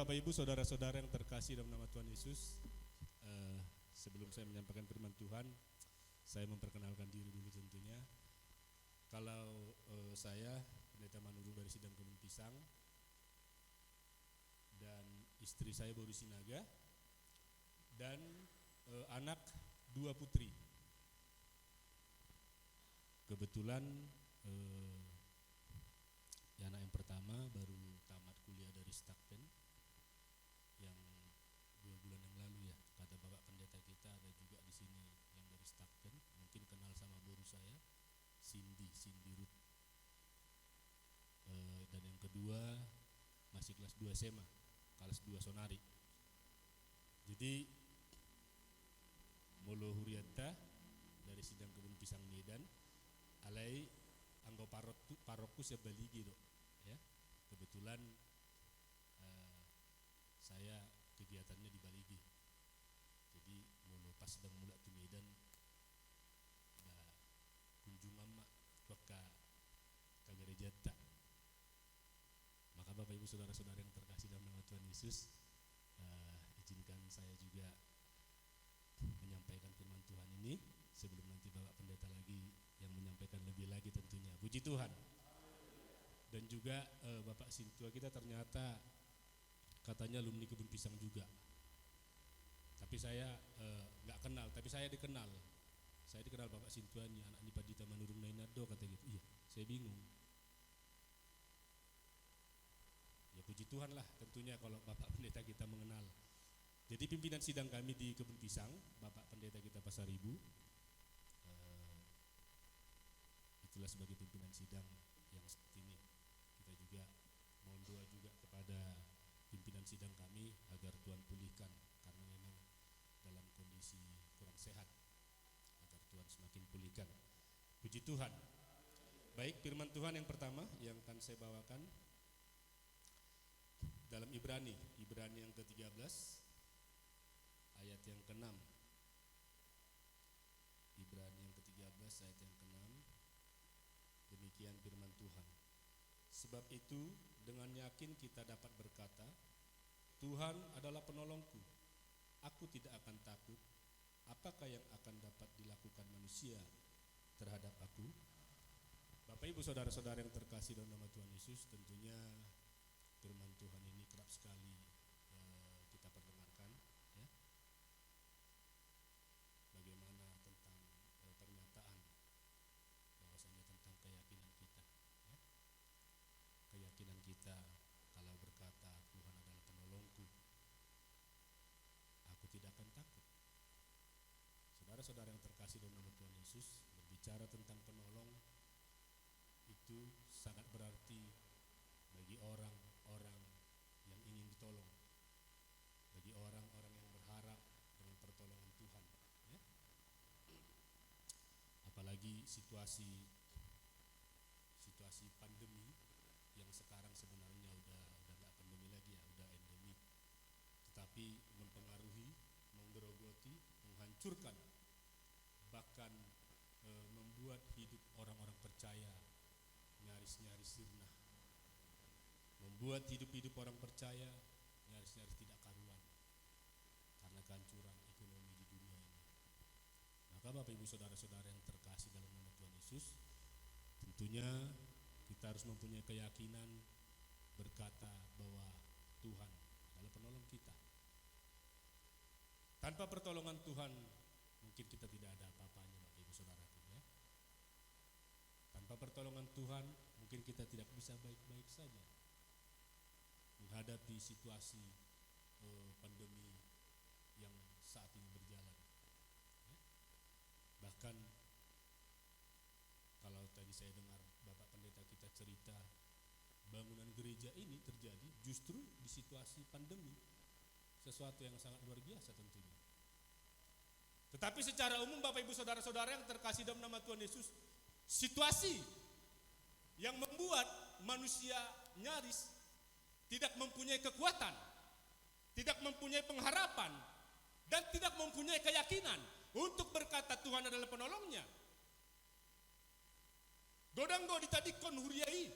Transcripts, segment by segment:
Bapak Ibu saudara-saudara yang terkasih dalam nama Tuhan Yesus, sebelum saya menyampaikan firman Tuhan, saya memperkenalkan diri dulu tentunya. Kalau saya Pendeta Manurung dari Sidang Kebun Pisang, dan istri saya Boru Sinaga, dan anak 2 putri. Kebetulan anak yang pertama baru tamat kuliah dari Stakpen yang 2 bulan yang lalu ya. Kata Bapak Pendeta kita ada juga di sini yang dari Stakpen, mungkin kenal sama Boru saya, Cindy Ruth. Dan yang kedua masih kelas 2 SMA, kelas 2 Sonari. Jadi Molo Hurianta dari Sidang Kebun Pisang Medan, alai anggo parokus ya baligi do, ya. Kebetulan saya kegiatannya di Baligi. Jadi molo pas sedang mulai di Medan, kunjungan mak ke gereja tak. Maka Bapak Ibu saudara-saudara yang terkasih dalam nama Tuhan Yesus, izinkan saya juga menyampaikan firman Tuhan ini sebelum nanti Bapak Pendeta lagi yang menyampaikan lebih lagi tentunya. Puji Tuhan. Dan juga Bapak Sintua kita ternyata katanya alumni Kebun Pisang juga. Tapi saya nggak kenal, tapi saya dikenal. Saya dikenal Bapak Sintua nih, anak Nipadita Manurung Nainado, kata gitu. Iya, saya bingung. Ya puji Tuhan lah tentunya kalau Bapak Pendeta kita mengenal. Jadi pimpinan sidang kami di Kebun Pisang, Bapak Pendeta kita Pasar Ibu, itulah sebagai pimpinan sidang yang seperti ini, kita juga mohon doa juga kepada pimpinan sidang kami agar Tuhan pulihkan, karena memang dalam kondisi kurang sehat, agar Tuhan semakin pulihkan. Puji Tuhan. Baik, firman Tuhan yang pertama yang akan saya bawakan dalam Ibrani yang ke-13 ayat yang ke-6. Ibrani yang ke-13 ayat yang ke-6. Demikian firman Tuhan. Sebab itu dengan yakin kita dapat berkata, Tuhan adalah penolongku, aku tidak akan takut. Apakah yang akan dapat dilakukan manusia terhadap aku? Bapak Ibu saudara-saudara yang terkasih dalam nama Tuhan Yesus, tentunya firman Tuhan ini kerap sekali kita perdengarkan, ya. Bagaimana tentang pernyataan bahwasanya tentang keyakinan kita, ya. Keyakinan kita kalau berkata Tuhan adalah penolongku, aku tidak akan takut. Saudara-saudara yang terkasih dalam nama Tuhan Yesus, berbicara tentang penolong itu sangat berarti bagi orang-orang yang ingin ditolong, bagi orang-orang yang berharap dengan pertolongan Tuhan, ya. Apalagi situasi pandemi yang sekarang sebenarnya udah nggak pandemi lagi, ya, udah endemi, tetapi mempengaruhi, menggerogoti, menghancurkan, bahkan membuat hidup orang-orang percaya nyaris-nyaris sirna, membuat hidup orang percaya nyaris-nyaris tidak karuan karena kehancuran ekonomi di dunia ini. Maka Bapak Ibu saudara-saudara yang terkasih dalam nama Tuhan Yesus, tentunya kita harus mempunyai keyakinan berkata bahwa Tuhan adalah penolong kita. Tanpa pertolongan Tuhan mungkin kita tidak ada apa-apanya, Bapak Ibu saudaraku, ya. Tanpa pertolongan Tuhan mungkin kita tidak bisa baik-baik saja menghadapi situasi pandemi yang saat ini berjalan, ya. Bahkan kalau tadi saya dengar Bapak Pendeta kita cerita, bangunan gereja ini terjadi justru di situasi pandemi, sesuatu yang sangat luar biasa tentunya. Tetapi secara umum Bapak Ibu saudara-saudara yang terkasih dalam nama Tuhan Yesus, situasi yang membuat manusia nyaris tidak mempunyai kekuatan, tidak mempunyai pengharapan, dan tidak mempunyai keyakinan untuk berkata Tuhan adalah penolongnya. Godanggo ditadikon huriai,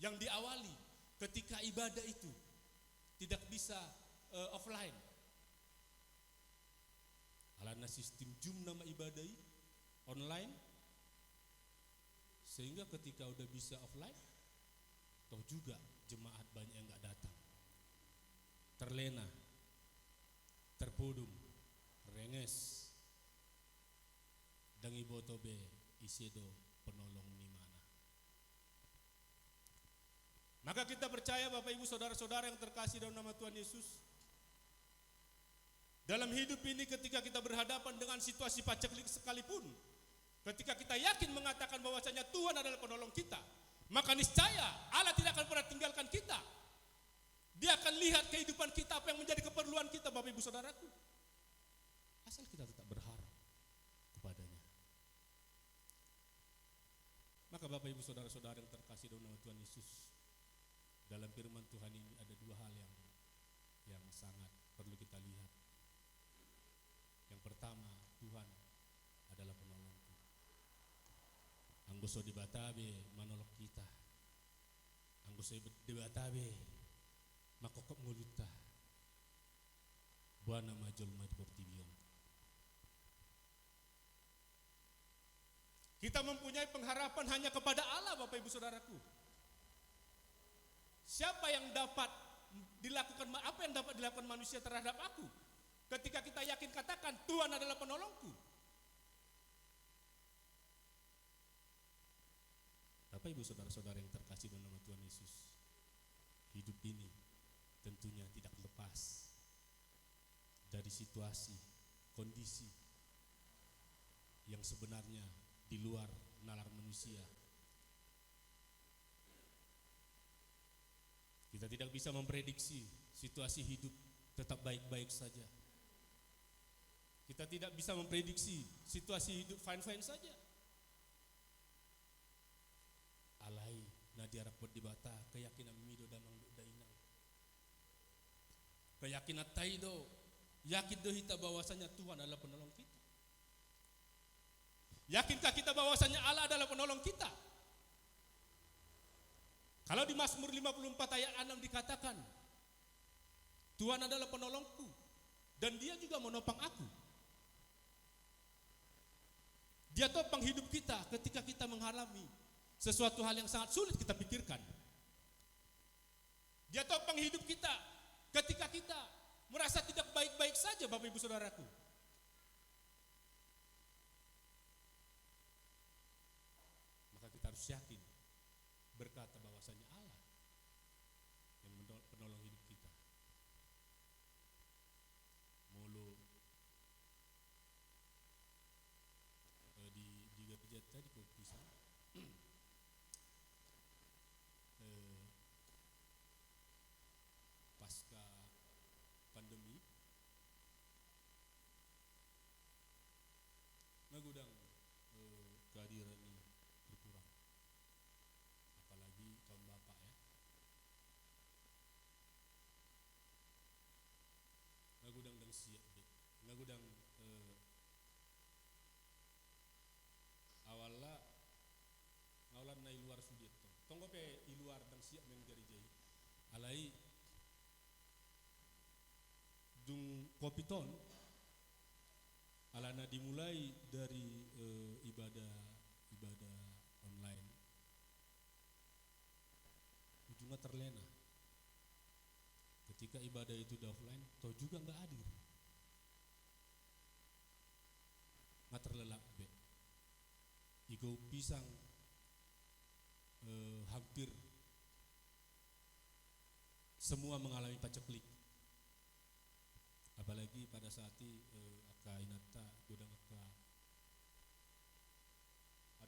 yang diawali ketika ibadah itu tidak bisa offline. Alana sistem Zoom nama ibadah online, sehingga ketika udah bisa offline, toh juga jemaat banyak yang gak datang, terlena, terpudum, renges, dangi botobe isedo penolong ni mana. Maka kita percaya Bapak Ibu saudara-saudara yang terkasih dalam nama Tuhan Yesus, dalam hidup ini ketika kita berhadapan dengan situasi paceklik sekalipun, ketika kita yakin mengatakan bahwasanya Tuhan adalah penolong kita, maka niscaya Allah tidak akan pernah tinggalkan kita. Dia akan lihat kehidupan kita, apa yang menjadi keperluan kita, Bapak Ibu saudaraku, asal kita tetap berharap kepadanya. Maka Bapak Ibu saudara-saudara yang terkasih dalam nama Tuhan Yesus, dalam firman Tuhan ini ada dua hal yang sangat perlu kita lihat. Yang pertama, Tuhan adalah penolongku. Anggoso dibatabe manolok kita, anggoso dibatabe makokop nguluta, buana majol madiboptibion. Kita mempunyai pengharapan hanya kepada Allah, Bapak Ibu saudaraku. Siapa yang dapat dilakukan, apa yang dapat dilakukan manusia terhadap aku? Ketika kita yakin katakan Tuhan adalah penolongku. Bapak Ibu saudara-saudara yang terkasih dalam nama Tuhan Yesus, hidup ini tentunya tidak lepas dari situasi, kondisi yang sebenarnya di luar nalar manusia. Kita tidak bisa memprediksi situasi hidup tetap baik-baik saja. Kita tidak bisa memprediksi situasi hidup fine-fine saja. Alai nadia rapot di bata keyakinan mido damang do dainang. Keyakinan taido yakin do kita bahwasanya Tuhan adalah penolong kita. Yakinkah kita bahwasanya Allah adalah penolong kita? Kalau di Mazmur 54 ayat 6 dikatakan, Tuhan adalah penolongku dan Dia juga menopang aku. Dia topang hidup kita ketika kita mengalami sesuatu hal yang sangat sulit kita pikirkan. Dia topang hidup kita ketika kita merasa tidak baik-baik saja, Bapak Ibu Saudaraku. Maka kita harus yakin berkata bahwasanya Allah yang penolong hidup kita. Mulu di gereja tadi kok bisa pasca pandemi ngagudang kehadiran ini berkurang, apalagi kaum bapak ya. Ngagudang dan siap deh, ngagudang awalnya ngawalan na iluar sudit tonggo pe iluar dan siap men gereja alai dung kopiton alana dimulai dari ibadah online ujungnya terlena ketika ibadah itu udah offline toh juga nggak hadir, nggak terlelap be igo pisang hampir semua mengalami paceklik, apalagi pada saat itu aka inata godang aka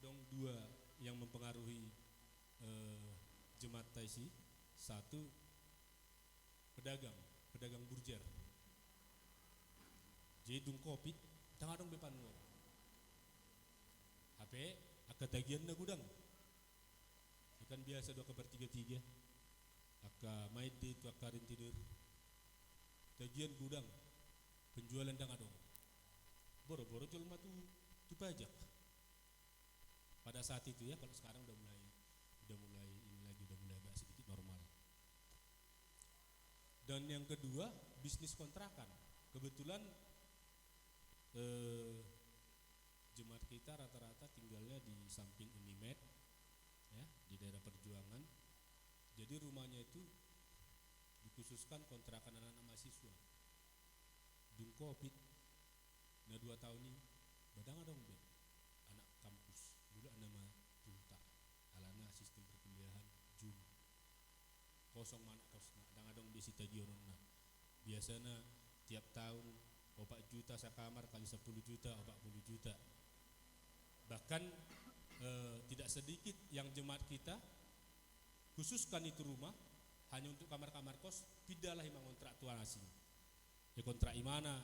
adong dua yang mempengaruhi jemaat taisi. Satu pedagang burjer jadi dung covid tengah dong bepan ngor HP aka tagian na gudang ikan biasa dua ke bertiga-tiga aka main di itu aka tidur tagian gudang penjualan dang adong boro-boro jual matu tu pajak pada saat itu ya. Kalau sekarang udah mulai ini lagi udah mulai agak sedikit normal. Dan yang kedua bisnis kontrakan, kebetulan jemaat kita rata-rata tinggalnya di samping Unimed ya, di daerah Perjuangan. Jadi rumahnya itu dikhususkan kontrakan anak-anak mahasiswa. Dung Covid nah 2 tahun ini badang dong be anak kampus dulu nama Tunta alana sistem perkuliahan Jum kosong mana kosong dang dong di sita giononna biasanya tiap tahun 4 juta sakamar kali 10 juta 40 juta bahkan tidak sedikit yang jemaat kita khususkan itu rumah hanya untuk kamar-kamar kos pindahlah imang kontrak tuan asing di kontrak imana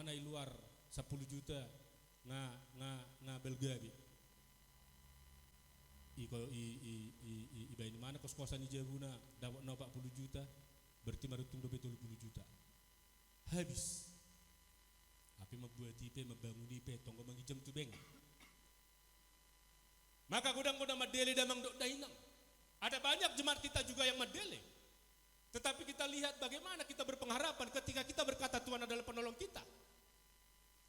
di luar 10 juta nga Belgia bi iba ini mana kos-kosan di Jabuna dapat 40 juta berarti marutung 20 juta habis tapi membuat ipe membangun ipe tonggo mengijam tu beng maka gudang-gudang madele damang dok dainang ada banyak jemaat kita juga yang madele. Tetapi kita lihat bagaimana kita berpengharapan ketika kita berkata Tuhan adalah penolong kita.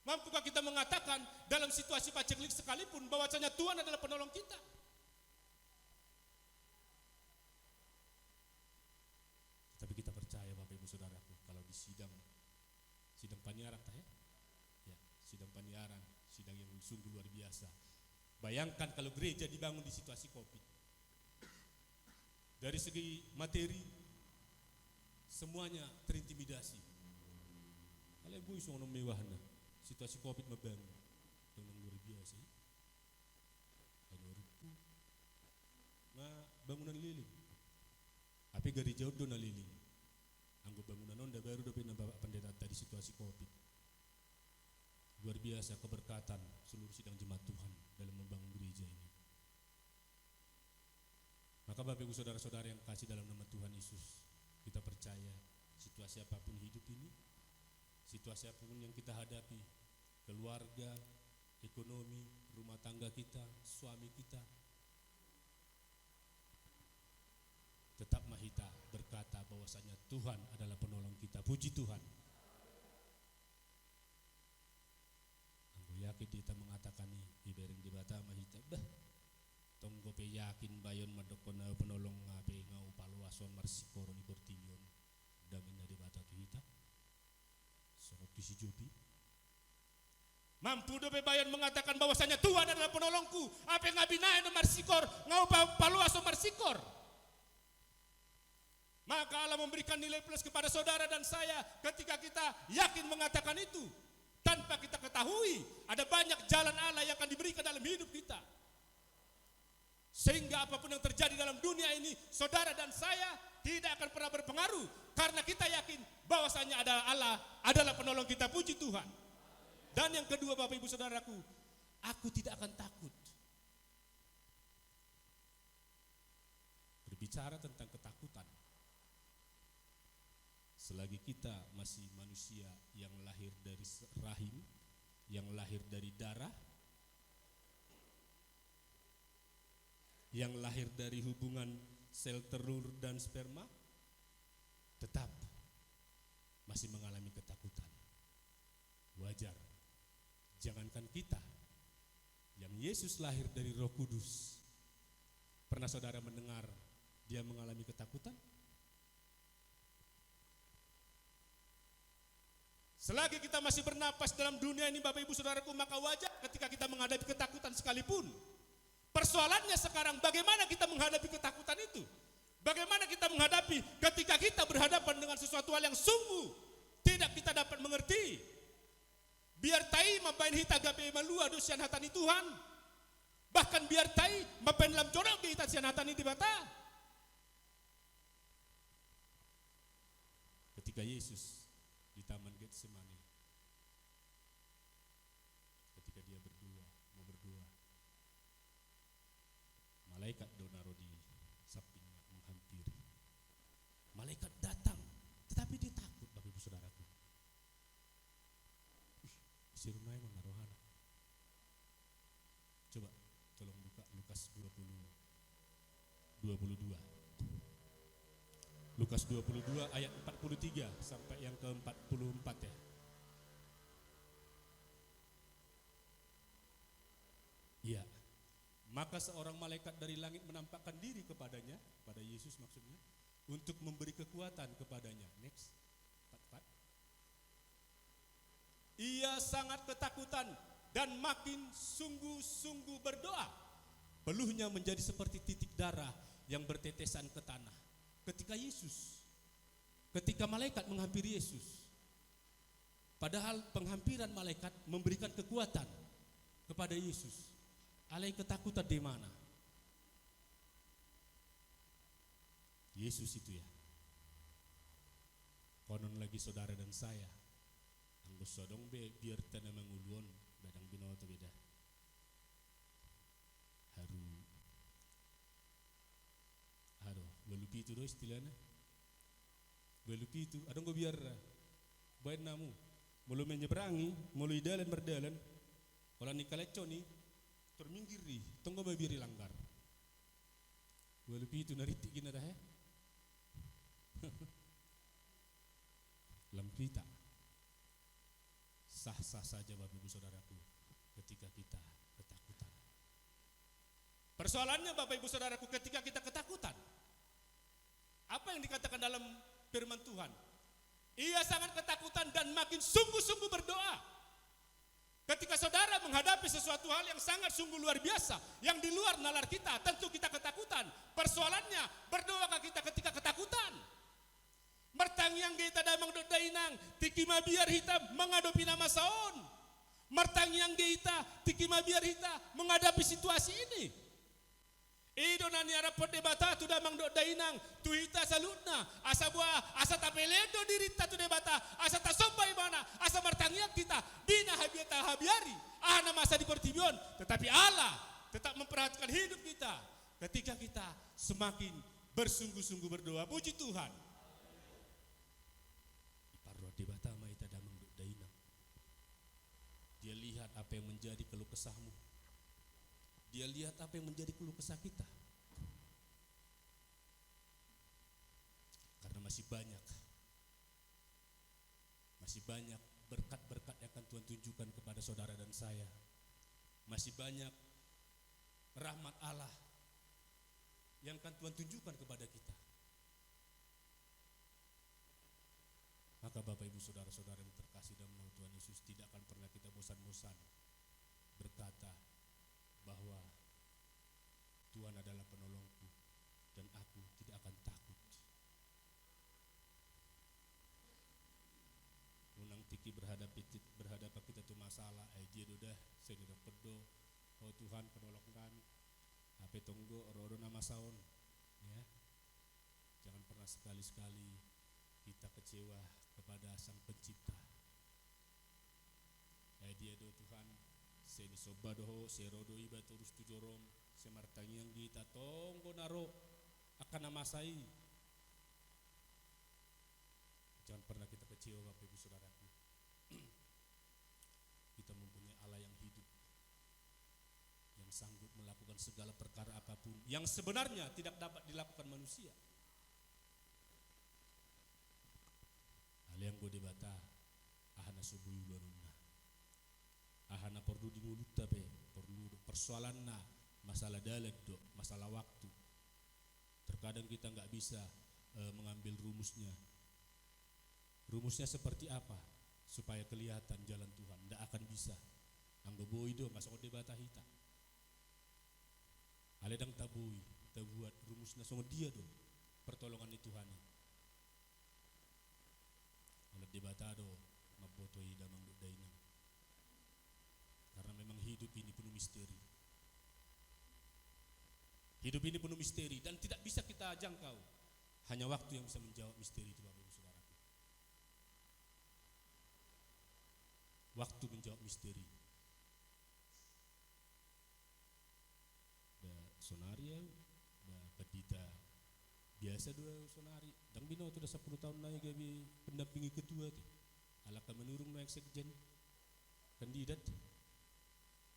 Mampukah kita mengatakan dalam situasi paceklik sekalipun bahwasanya Tuhan adalah penolong kita? Tapi kita percaya Bapak Ibu Saudaraku kalau di sidang paniaran ya, sidang paniaran, sidang yang sungguh luar biasa. Bayangkan kalau gereja dibangun di situasi Covid. Dari segi materi semuanya terintimidasi. Kalau ibu isu mewahna, situasi Covid membangun dengan luar biasa. bangunan liling. Tapi gari jauh dona liling. Anggo bangunan onda baru dope na Bapak Pendeta tadi situasi Covid. Luar biasa keberkatan seluruh sidang jemaat Tuhan dalam membangun gereja ini. Maka Bapak Ibu saudara-saudara yang kasih dalam nama Tuhan Yesus, kita percaya situasi apapun hidup ini, situasi apapun yang kita hadapi, keluarga, ekonomi, rumah tangga kita, suami kita, tetap Mahita berkata bahwasanya Tuhan adalah penolong kita. Puji Tuhan. Anggo yakin kita mengatakan nih ibereng di bata Mahita, bah tonggo pe yakin bayon madokona penolong ngape ngau paluason marsikoro ni kortinyon dangin na di bata tu hita. Sorok si Jobi. Mampu dope bayon mengatakan bahwasanya Tuhan adalah penolongku. Apa yang ngabinain marsikor ngau paluason marsikor. Maka Allah memberikan nilai plus kepada saudara dan saya ketika kita yakin mengatakan itu. Tanpa kita ketahui ada banyak jalan Allah yang akan diberikan dalam hidup kita. Sehingga apapun yang terjadi dalam dunia ini, saudara dan saya tidak akan pernah berpengaruh. Karena kita yakin bahwasanya adalah Allah adalah penolong kita. Puji Tuhan. Dan yang kedua Bapak Ibu Saudaraku, aku tidak akan takut. Berbicara tentang ketakutan. Selagi kita masih manusia yang lahir dari rahim, yang lahir dari darah, yang lahir dari hubungan sel telur dan sperma, tetap masih mengalami ketakutan. Wajar. Jangankan kita, yang Yesus lahir dari Roh Kudus. Pernah saudara mendengar dia mengalami ketakutan? Selagi kita masih bernapas dalam dunia ini Bapak Ibu Saudaraku, maka wajar ketika kita menghadapi ketakutan sekalipun. Persoalannya sekarang bagaimana kita menghadapi ketakutan itu? Bagaimana kita menghadapi ketika kita berhadapan dengan sesuatu hal yang sungguh tidak kita dapat mengerti? Biar tai mapain hita gabe malua dosian hatani Tuhan. Bahkan biar tai mapain lam jorok kita sian hatani di bata. Ketika Yesus di Taman Getsemani, ketika dia mau berdua, malaikat donaro di sampingnya menghampiri. Malaikat datang, tetapi dia takut Bapak Ibu Saudaraku. Sirunai menaruhana. Coba tolong buka Lukas 22. Lukas 22 ayat 43 sampai yang ke-44 ya. Iya. Maka seorang malaikat dari langit menampakkan diri kepadanya, pada Yesus maksudnya, untuk memberi kekuatan kepadanya. Next. 44. Ia sangat ketakutan dan makin sungguh-sungguh berdoa. Peluhnya menjadi seperti titik darah yang bertetesan ke tanah. Ketika malaikat menghampiri Yesus, padahal penghampiran malaikat memberikan kekuatan kepada Yesus. Alai ketakutan di mana? Yesus itu ya. Konon lagi saudara dan saya, anggo sodong be biar tanah menguluan badang binoto beda. Belupi itu doh istilahnya. Belupi itu, ada nggak biar baik namu, mulu menyeberangi, mulu idalan berdalan, kalau nikaleco nih, terminggiri, tunggu babiri langgar. Belupi itu naritik gina dah ya. Lampita, sah-sah saja Bapak Ibu Saudaraku, ketika kita ketakutan. Persoalannya Bapak Ibu Saudaraku, ketika kita ketakutan, apa yang dikatakan dalam firman Tuhan? Ia sangat ketakutan dan makin sungguh-sungguh berdoa. Ketika saudara menghadapi sesuatu hal yang sangat sungguh luar biasa, yang di luar nalar kita, tentu kita ketakutan. Persoalannya, berdoakah kita ketika ketakutan? Mertangiang kita damang dodainang, tikima biar kita menghadapi nama saon. Mertangiang kita, tikima biar kita menghadapi situasi ini. idonani arapot debata tu damang do dainang tuhita salutna asa buah asa tapeledo dirita tu debata asa tasobai mana asa martangiak kita bina habiata habiari ahana masa di pertibion tetapi Allah tetap memperhatikan hidup kita ketika kita semakin bersungguh-sungguh berdoa. Puji Tuhan. Iparro debata maita damang do dainang. Dia lihat apa yang menjadi keluh kesahmu. Dia lihat apa yang menjadi keluh kesah kita. Karena masih banyak berkat-berkat yang akan Tuhan tunjukkan kepada saudara dan saya. Masih banyak rahmat Allah yang akan Tuhan tunjukkan kepada kita. Maka Bapak Ibu Saudara-saudara yang terkasih dalam nama Tuhan Yesus, tidak akan pernah kita bosan-bosan berkata bahwa Tuhan adalah penolongku dan aku tidak akan takut. Unang tiki berhadap kita tu masalah, dia sudah saya sudah pedo, oh Tuhan penolongkan, apa tunggu rodo nama saon, ya. Jangan pernah sekali-sekali kita kecewa kepada Sang Pencipta. Dia do Tuhan, saya disoba doho, saya rodo iba terus tu jorom, saya martangi yang kita tonggo naro akan namasai. Jangan pernah kita kecewa Bapak Ibu Saudaraku. Kita mempunyai Allah yang hidup, yang sanggup melakukan segala perkara apapun yang sebenarnya tidak dapat dilakukan manusia. Hal yang gue debata, ahana subuh luaruna, ahana perlu dimulut tapi perlu persoalanna masalah dalat do, masalah waktu. Terkadang kita nggak bisa mengambil rumusnya. Rumusnya seperti apa supaya kelihatan jalan Tuhan? Tidak akan bisa. Anggo boy do masuk debata hita. Aledang tabui, kita buat rumusnya sama dia do. Pertolongan itu Tuhan. Alat debata do mabotoi damang do dainang. Karena memang hidup ini penuh misteri. Hidup ini penuh misteri dan tidak bisa kita jangkau. Hanya waktu yang bisa menjawab misteri itu Bapak Ibu Saudaraku. Waktu menjawab misteri. Da sonaria, da kadita biasa dua sonari. Dang bino tu dah 10 tahun lagi gabi pendampingi ketua ti. Alaka menurung naik sekjen kandidat.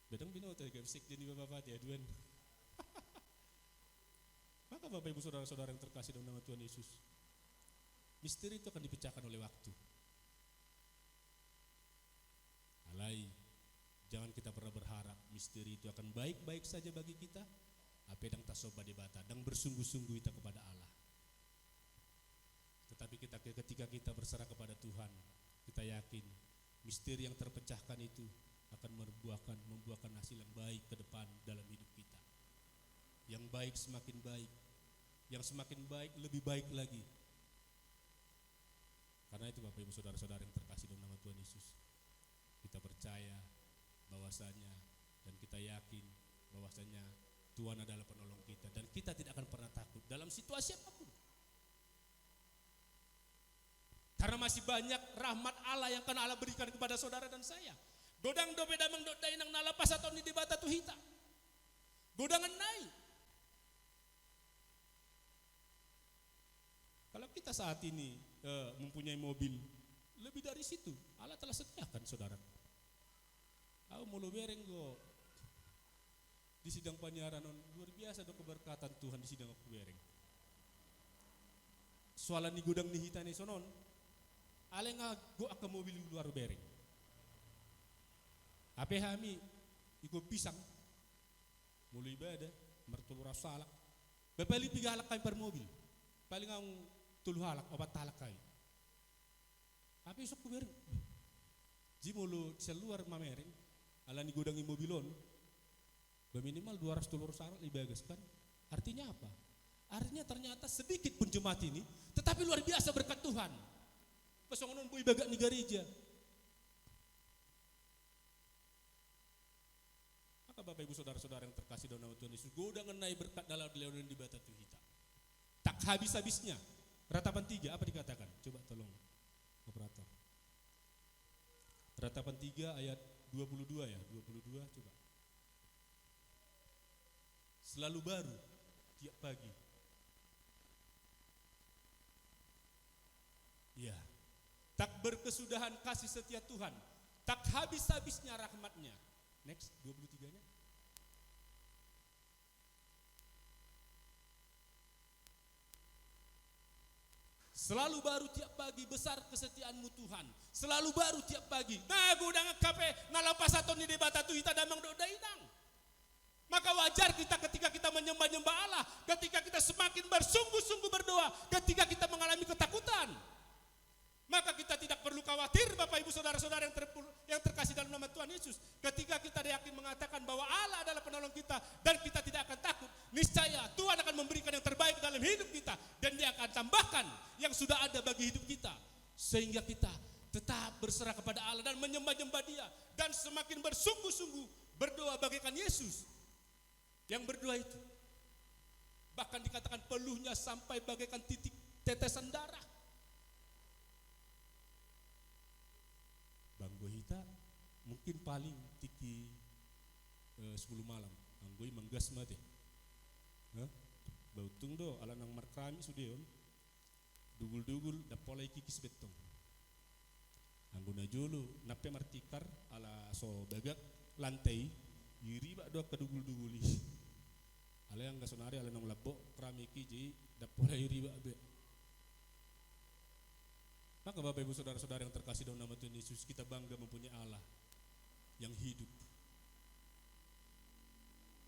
Bedang bino tu gabi sekjen di bapak ti aduan. Maka Bapak Ibu Saudara-saudara yang terkasih dalam nama Tuhan Yesus, misteri itu akan dipecahkan oleh waktu. Alai, jangan kita pernah berharap misteri itu akan baik-baik saja bagi kita. Apa yang tasoba debata, dan bersungguh-sungguh kita kepada Allah. Tetapi ketika kita berserah kepada Tuhan, kita yakin misteri yang terpecahkan itu akan membuahkan hasil yang baik ke depan dalam hidup kita. Yang baik semakin baik, yang semakin baik lebih baik lagi. Karena itu Bapak Ibu Saudara-saudara yang terkasih dalam nama Tuhan Yesus, kita percaya bahwasanya dan kita yakin bahwasanya Tuhan adalah penolong kita dan kita tidak akan pernah takut dalam situasi apapun. Karena masih banyak rahmat Allah yang akan Allah berikan kepada saudara dan saya. Godang dobe damang do dainang nalapas atau ni debata tu hita. Godangan naik. Kalau kita saat ini mempunyai mobil, lebih dari situ Allah telah sediakan saudara. Aku mulu bereng go di sidang penyiaran luar biasa do keberkatan Tuhan di sidang aku bereng. Soalan di gudang ni hita ni sonon, alenga go ke mobil luar bereng. Ape hami ikut pisang, mulu ibadah, mertulu rasalak. Bapali pigalak kami per mobil, paling ang tuluh halak, obat halak kami. Ape sok bereng, ji mulu seluar mamering, ala ni gudang mobilon. Minimal 200 telur sarat dibagaskan. Artinya apa? Artinya ternyata sedikit pun jemaat ini, tetapi luar biasa berkat Tuhan. Pesongonon boy bagak ni gereja. Maka Bapak Ibu Saudara-saudara yang terkasih dalam nama Tuhan Yesus, goda ngenai berkat dalam leonan di bata Tuhan kita. Tak habis-habisnya. Ratapan 3 apa dikatakan? Coba tolong operator. Ratapan 3 ayat 22 ya, 22 coba. Selalu baru tiap pagi. Ya. Tak berkesudahan kasih setia Tuhan, tak habis-habisnya rahmatnya. Next, 23-nya. Selalu baru tiap pagi, besar kesetiaanmu Tuhan. Selalu baru tiap pagi. Nah, gudang kape ngalapas atau ni debata tu kita damang doda inang. Maka wajar kita ketika kita menyembah-nyembah Allah, ketika kita semakin bersungguh-sungguh berdoa, ketika kita mengalami ketakutan. Maka kita tidak perlu khawatir Bapak Ibu Saudara-saudara yang terkasih dalam nama Tuhan Yesus. Ketika kita yakin mengatakan bahwa Allah adalah penolong kita dan kita tidak akan takut, niscaya Tuhan akan memberikan yang terbaik dalam hidup kita dan Dia akan tambahkan yang sudah ada bagi hidup kita. Sehingga kita tetap berserah kepada Allah dan menyembah-nyembah Dia dan semakin bersungguh-sungguh berdoa bagaikan Yesus yang berdoa itu. Bahkan dikatakan peluhnya sampai bagaikan titik tetesan darah. Bang Gohita mungkin paling tiki 10 malam. Anggoi manggas mati. Bautung do ala nang markrami sudeon. Dugul-dugul da polai kikis betong. Angguna julu nape martikar ala so bagak lantai yiri ba do kadugul-duguli. Ala yang gasonari ala nang labo krami kiji da polai yiri ba be. Maka Bapak Ibu Saudara-saudara yang terkasih dalam nama Tuhan Yesus, kita bangga mempunyai Allah yang hidup.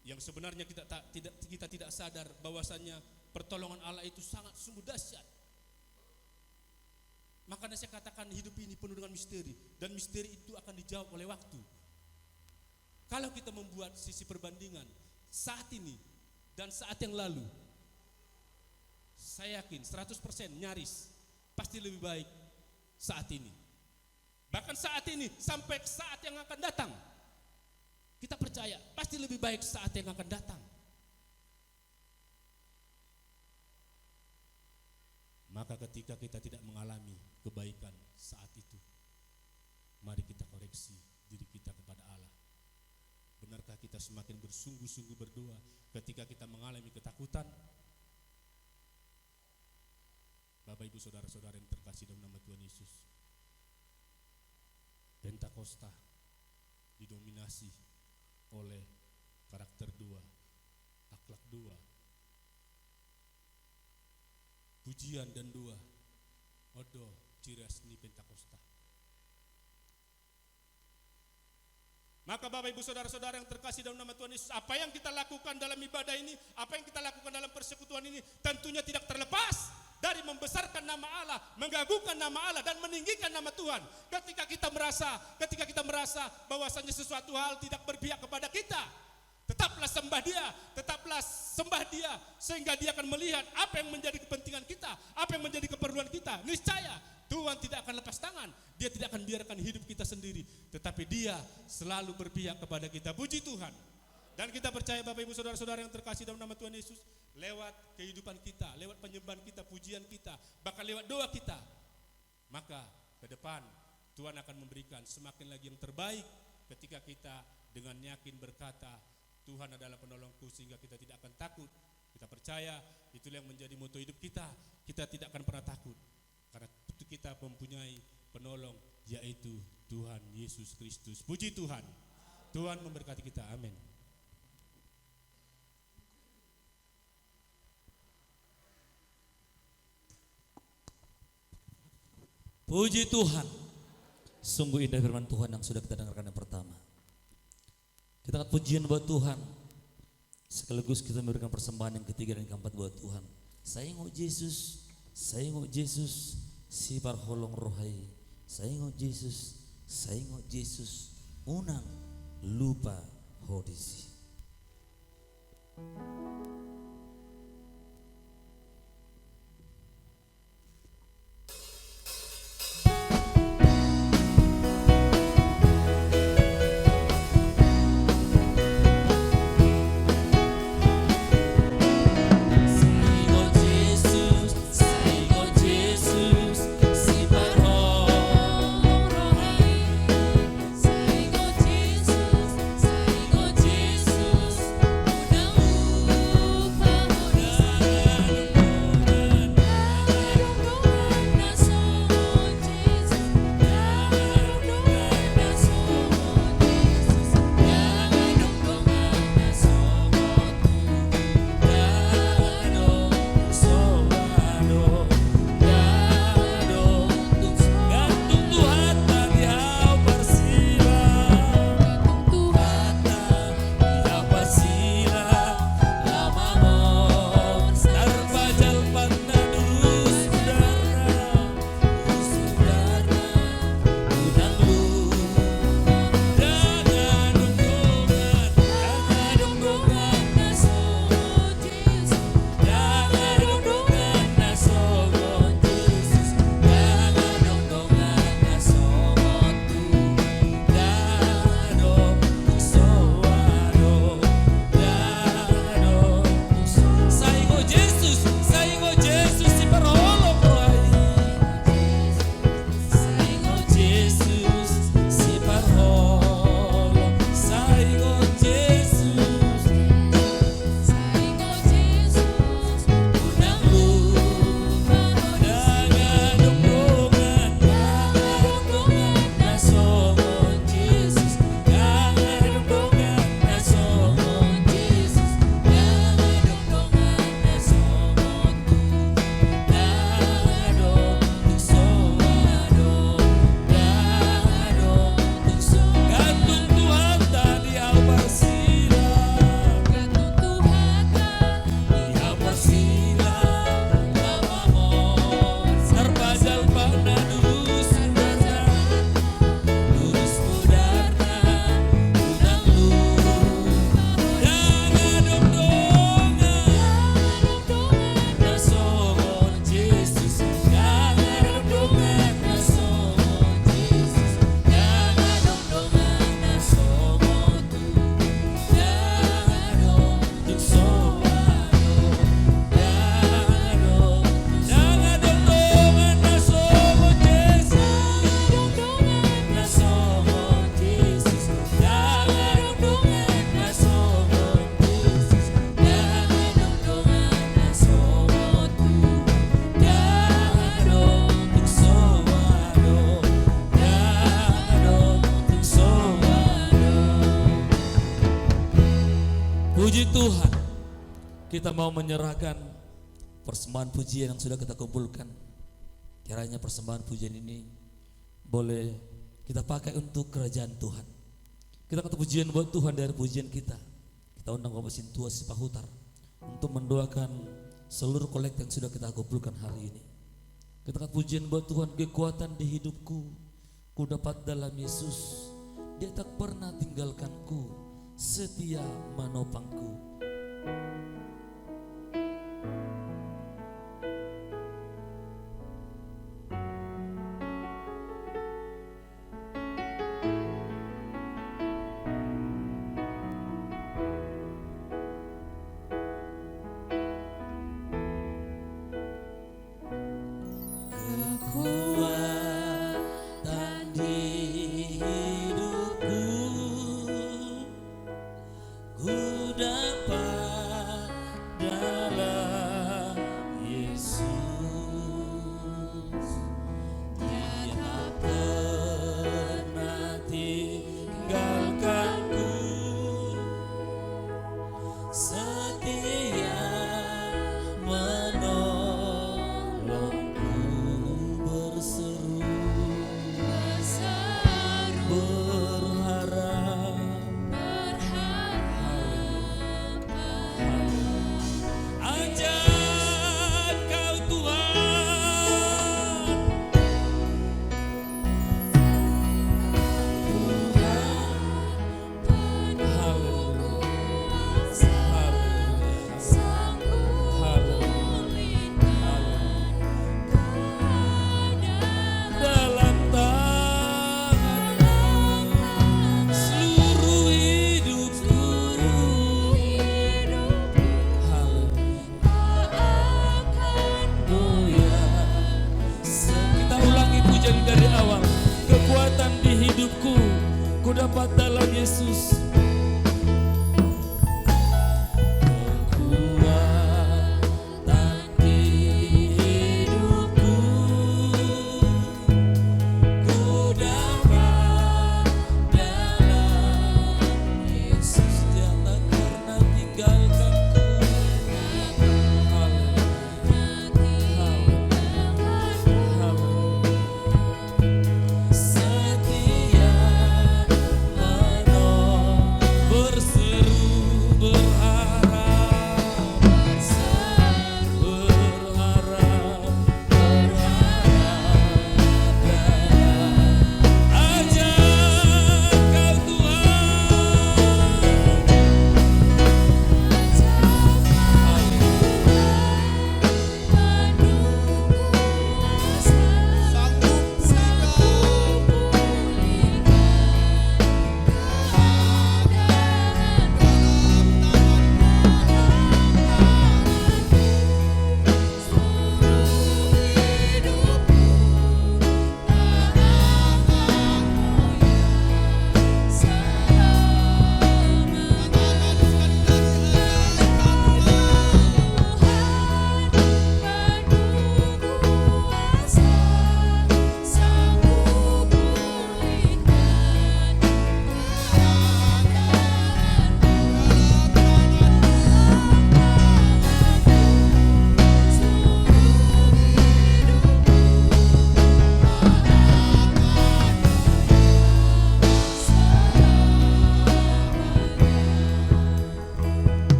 Yang sebenarnya kita tidak sadar bahwasannya pertolongan Allah itu sangat sungguh dahsyat. Makanya saya katakan hidup ini penuh dengan misteri dan misteri itu akan dijawab oleh waktu. Kalau kita membuat sisi perbandingan saat ini dan saat yang lalu, saya yakin 100% nyaris pasti lebih baik saat ini. Bahkan saat ini sampai saat yang akan datang. Kita percaya pasti lebih baik saat yang akan datang. Maka ketika kita tidak mengalami kebaikan saat itu, mari kita koreksi diri kita kepada Allah. Benarkah kita semakin bersungguh-sungguh berdoa ketika kita mengalami ketakutan? Bapak Ibu Saudara-saudara yang terkasih dalam nama Tuhan Yesus, Pentakosta didominasi oleh karakter 2, akhlak 2, pujian dan 2, odo ciras ni Pentakosta. Maka Bapak Ibu Saudara-saudara yang terkasih dalam nama Tuhan Yesus, apa yang kita lakukan dalam ibadah ini, apa yang kita lakukan dalam persekutuan ini, tentunya tidak terlepas dari membesarkan nama Allah, mengagungkan nama Allah dan meninggikan nama Tuhan. Ketika kita merasa bahwasanya sesuatu hal tidak berpihak kepada kita, tetaplah sembah Dia, sehingga Dia akan melihat apa yang menjadi kepentingan kita, apa yang menjadi keperluan kita. Niscaya Tuhan tidak akan lepas tangan, Dia tidak akan biarkan hidup kita sendiri, tetapi Dia selalu berpihak kepada kita. Puji Tuhan. Dan kita percaya Bapak Ibu Saudara-saudara yang terkasih dalam nama Tuhan Yesus, lewat kehidupan kita, lewat penyembahan kita, pujian kita, bahkan lewat doa kita, maka ke depan Tuhan akan memberikan semakin lagi yang terbaik ketika kita dengan yakin berkata, Tuhan adalah penolongku, sehingga kita tidak akan takut. Kita percaya itulah yang menjadi moto hidup kita. Kita tidak akan pernah takut karena kita mempunyai penolong, yaitu Tuhan Yesus Kristus. Puji Tuhan. Tuhan memberkati kita. Amin. Puji Tuhan. Sungguh indah firman Tuhan yang sudah kita dengarkan yang pertama. Kita angkat pujian buat Tuhan, sekaligus kita memberikan persembahan yang ketiga dan keempat buat Tuhan. Saingok Yesus, si parholong rohai. Saingok Yesus, unang lupa hodisi. kita mau menyerahkan persembahan pujian yang sudah kita kumpulkan. Kiranya persembahan pujian ini boleh kita pakai untuk kerajaan Tuhan. Kita kata pujian buat Tuhan dari pujian kita. Kita undang Bapak Sintua Sipahutar untuk mendoakan seluruh kolektif yang sudah kita kumpulkan hari ini. Kita kata pujian buat Tuhan, kekuatan di hidupku ku dapat dalam Yesus. Dia tak pernah tinggalkanku, setia menopangku.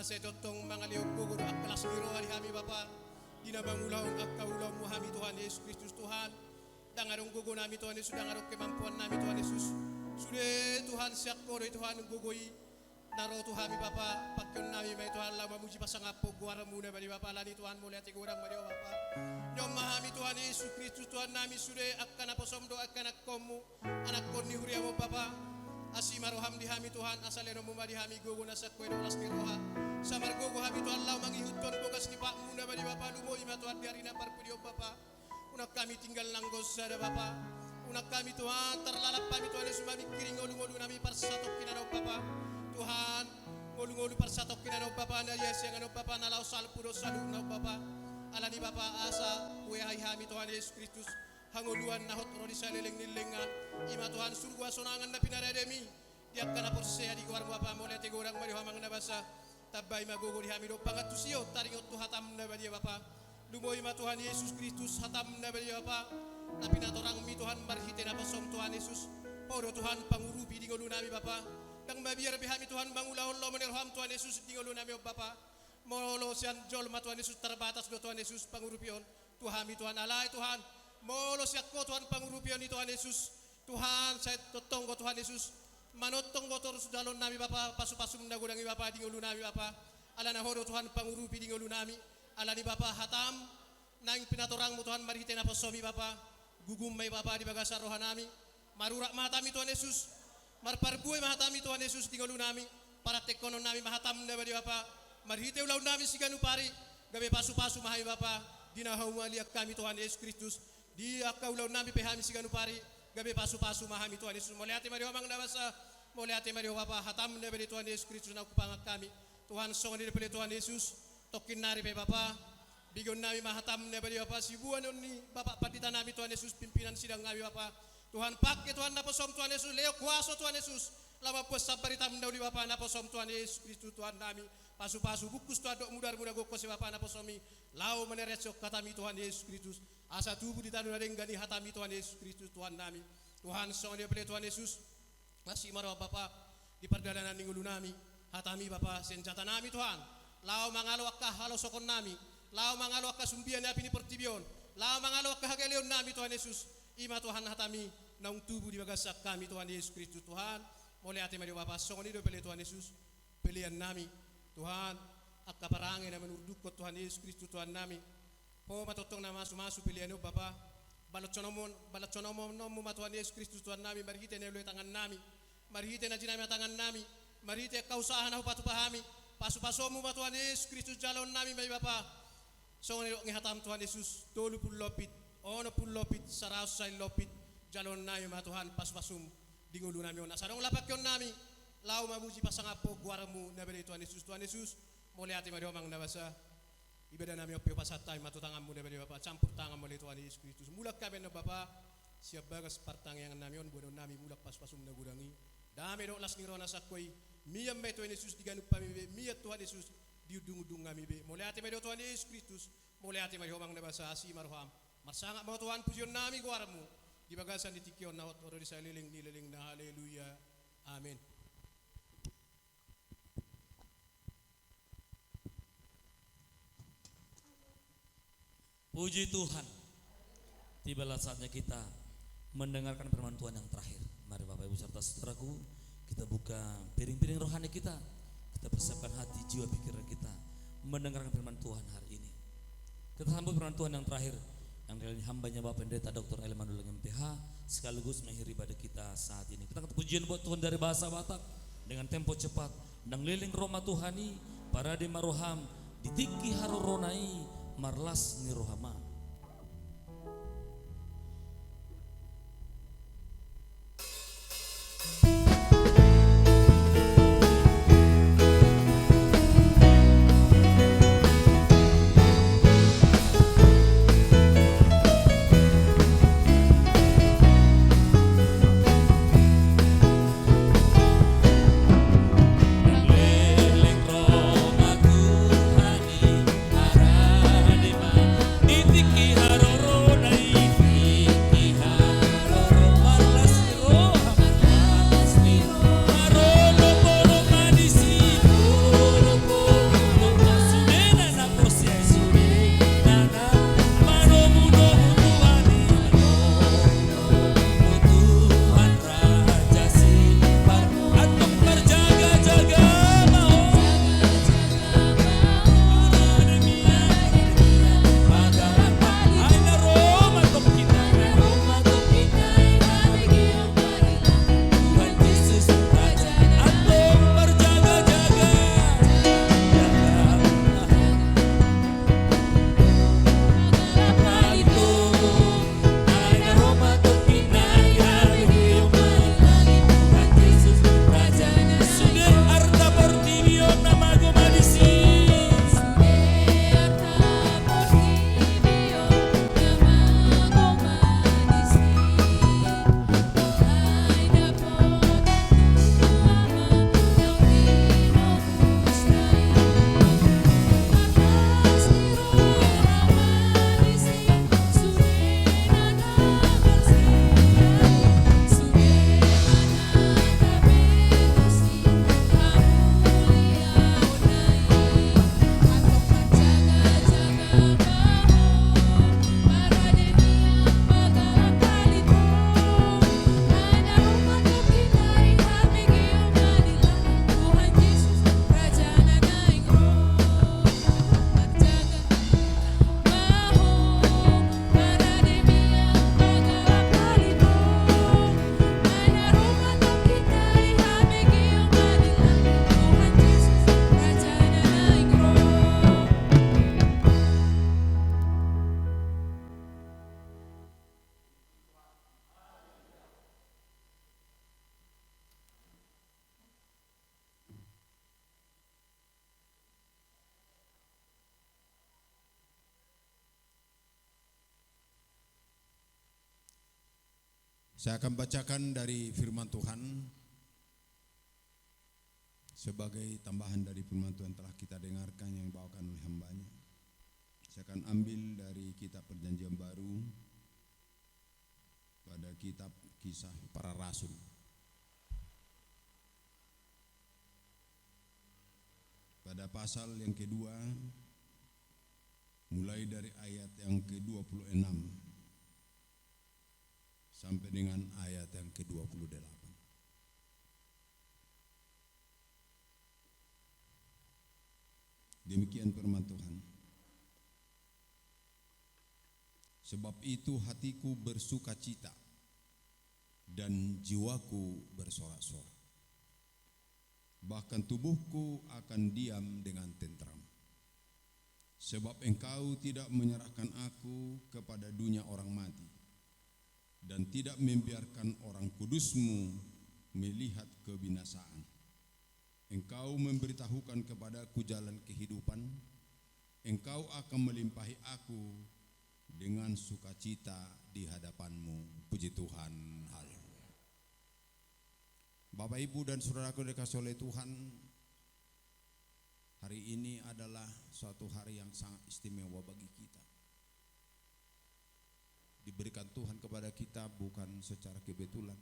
Sedotong mga liog gugur at kelas biro hari kami Bapa dinabangulaw at kaulaw mo kami Tuhan Yesus Kristus Tuhan dangarong gugo nami Tuhan Yesus dangarong kemampuan nami Tuhan Yesus sudah Tuhan siap koro Tuhan gugoy naro Tuhan mi Bapa pagkon nami may Tuhan lama muji pasangapo guara muna bali Bapa lani Tuhan mo lihat igurang bali Bapa nyom mahami Tuhan Yesus Kristus Tuhan nami sudah akan apa somdo akan akkomu anak koni huria mo Bapa asi maroham dihami Tuhan asaleno mumadi hami gugo nasat koy dolas ni roha samar gugo hami Tuhan lau mangihuton bogas ni Pak muna bali Bapa lumo ima Tuhan biarina parpudio Bapa unak kami tinggal langgos sada Bapa unak kami Tuhan terlalap kami Tuhan Yesus mami kiring ngolu-ngolu nami parsatok kinanaw Bapa Tuhan ngolu-ngolu parsatok kinanaw Bapa na yes yang anaw Bapa nalaw salpudo salu naw Bapa Alani Bapa asa kue hai hami Tuhan Yesus Kristus hanguluan nahot rodi saleleng nilengan ima Tuhan surga sonangan na pinarademi tiap kana porsea di kuar Bapa mulai tegorang mari hamang na basa tabay magogo di hami do pangatusio taringot tu hatam na badia Bapa lumoy ma Tuhan Yesus Kristus hatam na badia Bapa na pinatorang mi Tuhan marhite na pasom Tuhan Yesus poro Tuhan pangurupi di ngulu nami Bapa dang mabiar bihami Tuhan bangulahon lo menerham Tuhan Yesus di ngulu nami Bapa molo sian jol ma Tuhan Yesus terbatas do Tuhan Yesus pangurupion Tuhami Tuhan alai Tuhan molo siat ko Tuhan pangurupion di Tuhan Yesus Tuhan saya totong ko Tuhan Yesus manotong ko terus dalon nami Bapa pasu-pasum nagudangi Bapa di ngulu nami Bapa ala na horo Tuhan pangurupi di ngulu nami ala ni Bapa hatam nang pinatorang mo Tuhan marhite na pasomi Bapa gugum may Bapa di bagasa rohanami marurak mahatami Tuhan Yesus marparbuay mahatami Tuhan Yesus di ngulu nami para tekonon nami mahatam na di Bapa marhite ulaw nami siganu pari gabe pasu-pasu mahay Bapa dinahaw maliak kami Tuhan Yesus Kristus di akka ulaw nami pehami siganu pari gabe pasu-pasu mahami Tuhan Yesus moliate mariho mang nabasa moliate mariho Bapa hatam na beli Tuhan Yesus Kristus na kupangak kami Tuhan songon di pele Tuhan Yesus tokin nari pe Bapa bigon nami mahatam na beli Bapa sibuan ni Bapa patita nami Tuhan Yesus pimpinan sidang nami Bapa Tuhan pakai Tuhan naposom Tuhan Yesus leo kuaso Tuhan Yesus lama puas sabaritam daw di Bapa naposom Tuhan Yesus Kristus Tuhan nami pasu-pasu bukus tu adok mudar-mudar goko si Bapa naposomi lau meneresok katami Tuhan Yesus Kristus asa tubuh di tanah denggani hatami Tuhan Yesus Kristus Tuhan nami Tuhan songon dia pele Tuhan Yesus masih marah Bapa di perdalanan ningulu nami hatami Bapa senjata nami Tuhan lau mangalo akka halo sokon nami lau mangalo akka sumbian api ni pertibion lau mangalo akka hageleon nami Tuhan Yesus ima Tuhan hatami naung tubuh di bagasak kami Tuhan Yesus Kristus Tuhan mulai hati mari Bapa songon dia pele Tuhan Yesus pilihan nami Tuhan akka parangin na menurduk ko Tuhan Yesus Kristus Tuhan nami po matotong na masu pilihan o Bapa balot sonomon nomo ma Tuhan Yesus Kristus Tuhan nami marhite na uloy tangan nami marhite na jinami tangan nami marhite kausahan na upatu pahami pasu-pasomu ma Tuhan Yesus Kristus jalon nami may Bapa so ngihatam Tuhan Yesus tolu pulopit ono pulopit saraus say lopit jalon nami ma Tuhan pasu-pasum dingulu nami ona sarong lapakyon nami lau mamuji pasangapo guaramu nabere Tuhan Yesus mulai hati mariho mang nabasa ibadah nami opyo pasatay matutanganmu nabere Bapa campur tangan mulai Tuhan Yesus Kristus mulak kami na Bapa siap bagas partangyangan nami on bodo nami mulak pas-pasum nagudangi dami do las nirona sakoy miyam may Tuhan Yesus diganuk pamibe miyat Tuhan Yesus diudung-udung nami be mulai hati mariho Tuhan Yesus Kristus mulai hati mariho mang nabasa asi marham marsanga mo Tuhan pujion nami guaramu di bagasan ditikyon na oro di saliling nileling na haleluya amen. Puji Tuhan. Tibalah saatnya kita mendengarkan firman Tuhan yang terakhir. Mari Bapak Ibu serta saudaraku, kita buka piring-piring rohani kita. Kita persiapkan hati, jiwa, pikiran kita mendengarkan firman Tuhan hari ini. Kita sambut firman Tuhan yang terakhir yang dari hambanya Bapak Pendeta Dr. Elmanul MPH sekaligus mengakhiri ibadah kita saat ini. Kita pujian buat Tuhan dari bahasa Batak dengan tempo cepat. Nang liling Roma Tuhani, para di maroham, ditiki haroronai, marlas ni rohama. Itu Saya akan bacakan dari firman Tuhan sebagai tambahan dari firman Tuhan telah kita dengarkan yang dibawakan oleh hambanya. Saya akan ambil dari kitab Perjanjian Baru pada kitab Kisah Para Rasul. Pada pasal yang kedua, mulai dari ayat yang ke-26 sampai dengan ayat yang ke-28. Demikian firman Tuhan. Sebab itu hatiku bersukacita dan jiwaku bersorak-sorak. Bahkan tubuhku akan diam dengan tentram. Sebab engkau tidak menyerahkan aku kepada dunia orang mati dan tidak membiarkan orang kudusmu melihat kebinasaan. Engkau memberitahukan kepadaku jalan kehidupan. Engkau akan melimpahi aku dengan sukacita di hadapanmu. Puji Tuhan. Haleluya. Bapak, Ibu, dan saudaraku dikasihi oleh Tuhan, hari ini adalah suatu hari yang sangat istimewa bagi kita. Diberikan Tuhan kepada kita bukan secara kebetulan,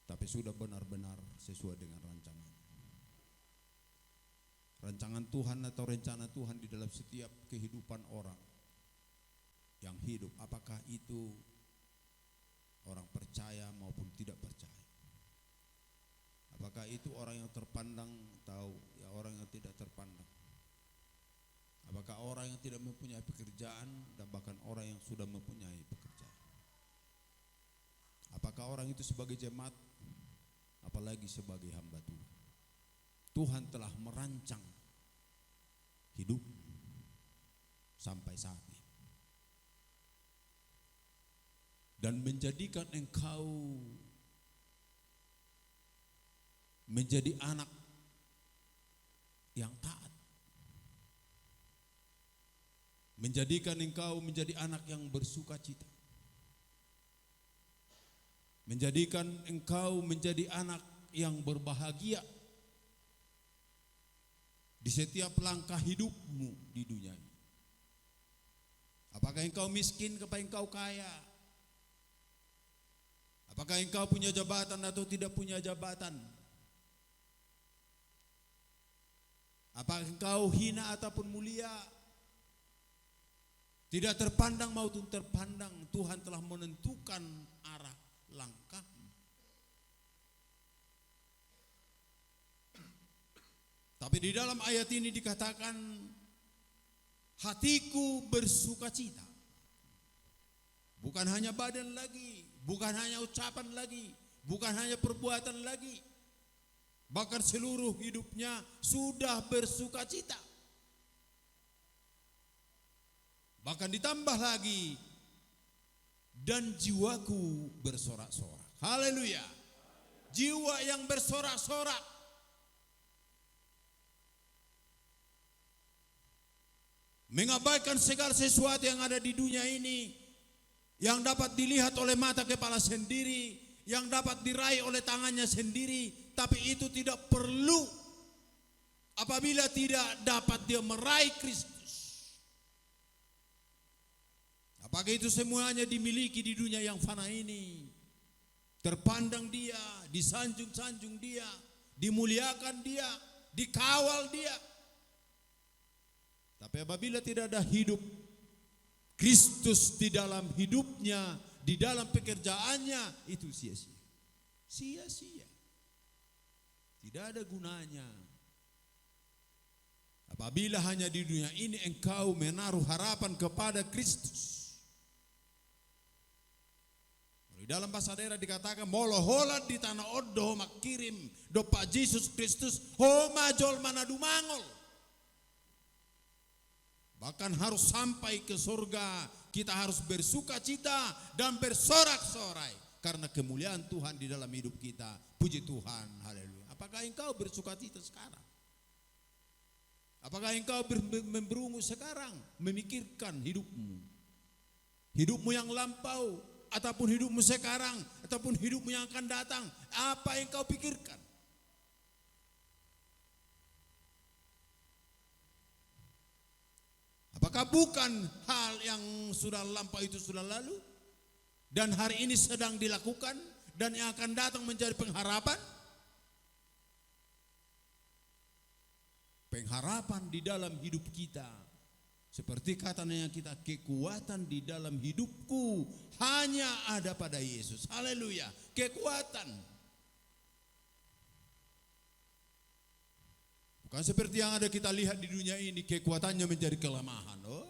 tapi sudah benar-benar sesuai dengan rancangan. Rancangan Tuhan atau rencana Tuhan di dalam setiap kehidupan orang yang hidup, apakah itu orang percaya maupun tidak percaya, apakah itu orang yang terpandang atau ya orang yang tidak terpandang, apakah orang yang tidak mempunyai pekerjaan dan bahkan orang yang sudah mempunyai pekerjaan, apakah orang itu sebagai jemaat apalagi sebagai hamba Tuhan. Tuhan telah merancang hidup sampai saat ini dan menjadikan engkau menjadi anak yang taat, menjadikan engkau menjadi anak yang bersukacita, menjadikan engkau menjadi anak yang berbahagia di setiap langkah hidupmu di dunia ini. Apakah engkau miskin, apakah engkau kaya, apakah engkau punya jabatan atau tidak punya jabatan, apakah engkau hina ataupun mulia, tidak terpandang maupun terpandang, Tuhan telah menentukan arah langkah. Tapi di dalam ayat ini dikatakan hatiku bersukacita. Bukan hanya badan lagi, bukan hanya ucapan lagi, bukan hanya perbuatan lagi, bahkan seluruh hidupnya sudah bersukacita. Bahkan ditambah lagi, dan jiwaku bersorak-sorak. Haleluya. Jiwa yang bersorak-sorak. Mengabaikan segala sesuatu yang ada di dunia ini, yang dapat dilihat oleh mata kepala sendiri, yang dapat diraih oleh tangannya sendiri, tapi itu tidak perlu apabila tidak dapat dia meraih Kristus. Apakah itu semuanya dimiliki di dunia yang fana ini? Terpandang dia, disanjung-sanjung dia, dimuliakan dia, dikawal dia. Tapi apabila tidak ada hidup Kristus di dalam hidupnya, di dalam pekerjaannya, itu sia-sia. Sia-sia. Tidak ada gunanya. Apabila hanya di dunia ini engkau menaruh harapan kepada Kristus. Di dalam bahasa daerah dikatakan moloholat di tanah odo makirim dopa Yesus Kristus homa jol manadu mangol. Bahkan harus sampai ke surga, kita harus bersukacita dan bersorak-sorai karena kemuliaan Tuhan di dalam hidup kita. Puji Tuhan, haleluya. Apakah engkau bersukacita sekarang? Apakah engkau memberungu sekarang, memikirkan hidupmu? Hidupmu yang lampau, ataupun hidupmu sekarang, ataupun hidupmu yang akan datang, apa yang kau pikirkan? Apakah bukan hal yang sudah lampau itu sudah lalu dan hari ini sedang dilakukan dan yang akan datang menjadi pengharapan? Pengharapan di dalam hidup kita. Seperti katanya kita, kekuatan di dalam hidupku hanya ada pada Yesus. Haleluya. Kekuatan. Bukan seperti yang ada kita lihat di dunia ini, kekuatannya menjadi kelemahan. Oh.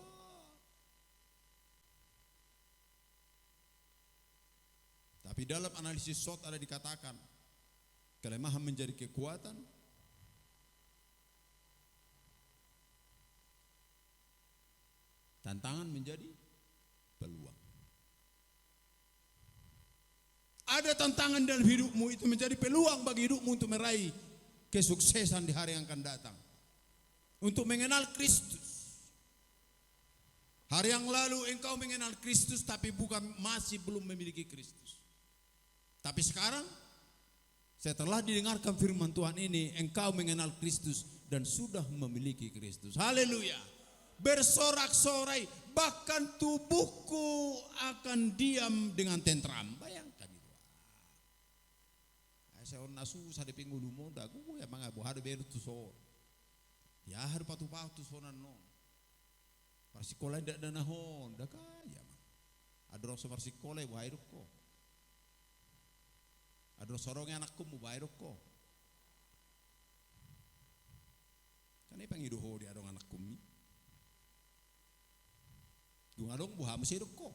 Tapi dalam analisis SWOT ada dikatakan, kelemahan menjadi kekuatan, tantangan menjadi peluang. Ada tantangan dalam hidupmu, itu menjadi peluang bagi hidupmu untuk meraih kesuksesan di hari yang akan datang. Untuk mengenal Kristus. Hari yang lalu engkau mengenal Kristus tapi masih belum memiliki Kristus. Tapi sekarang setelah didengarkan firman Tuhan ini, engkau mengenal Kristus dan sudah memiliki Kristus. Haleluya. Bersorak-sorai, bahkan tubuhku akan diam dengan tentram. Bayangkan itu. Saya nasu sa de pingulu mo da ku ya mga buhado beru tu so. Ya har patu-patu sonan no. Parsikola ndak da nahon, da kaya man. Adro so parsikola buhairuk ko. Adro sorong anakku mo buhairuk ko. Kan pangiduho di adong anakku mi. Dung adong buha mo siruk ko.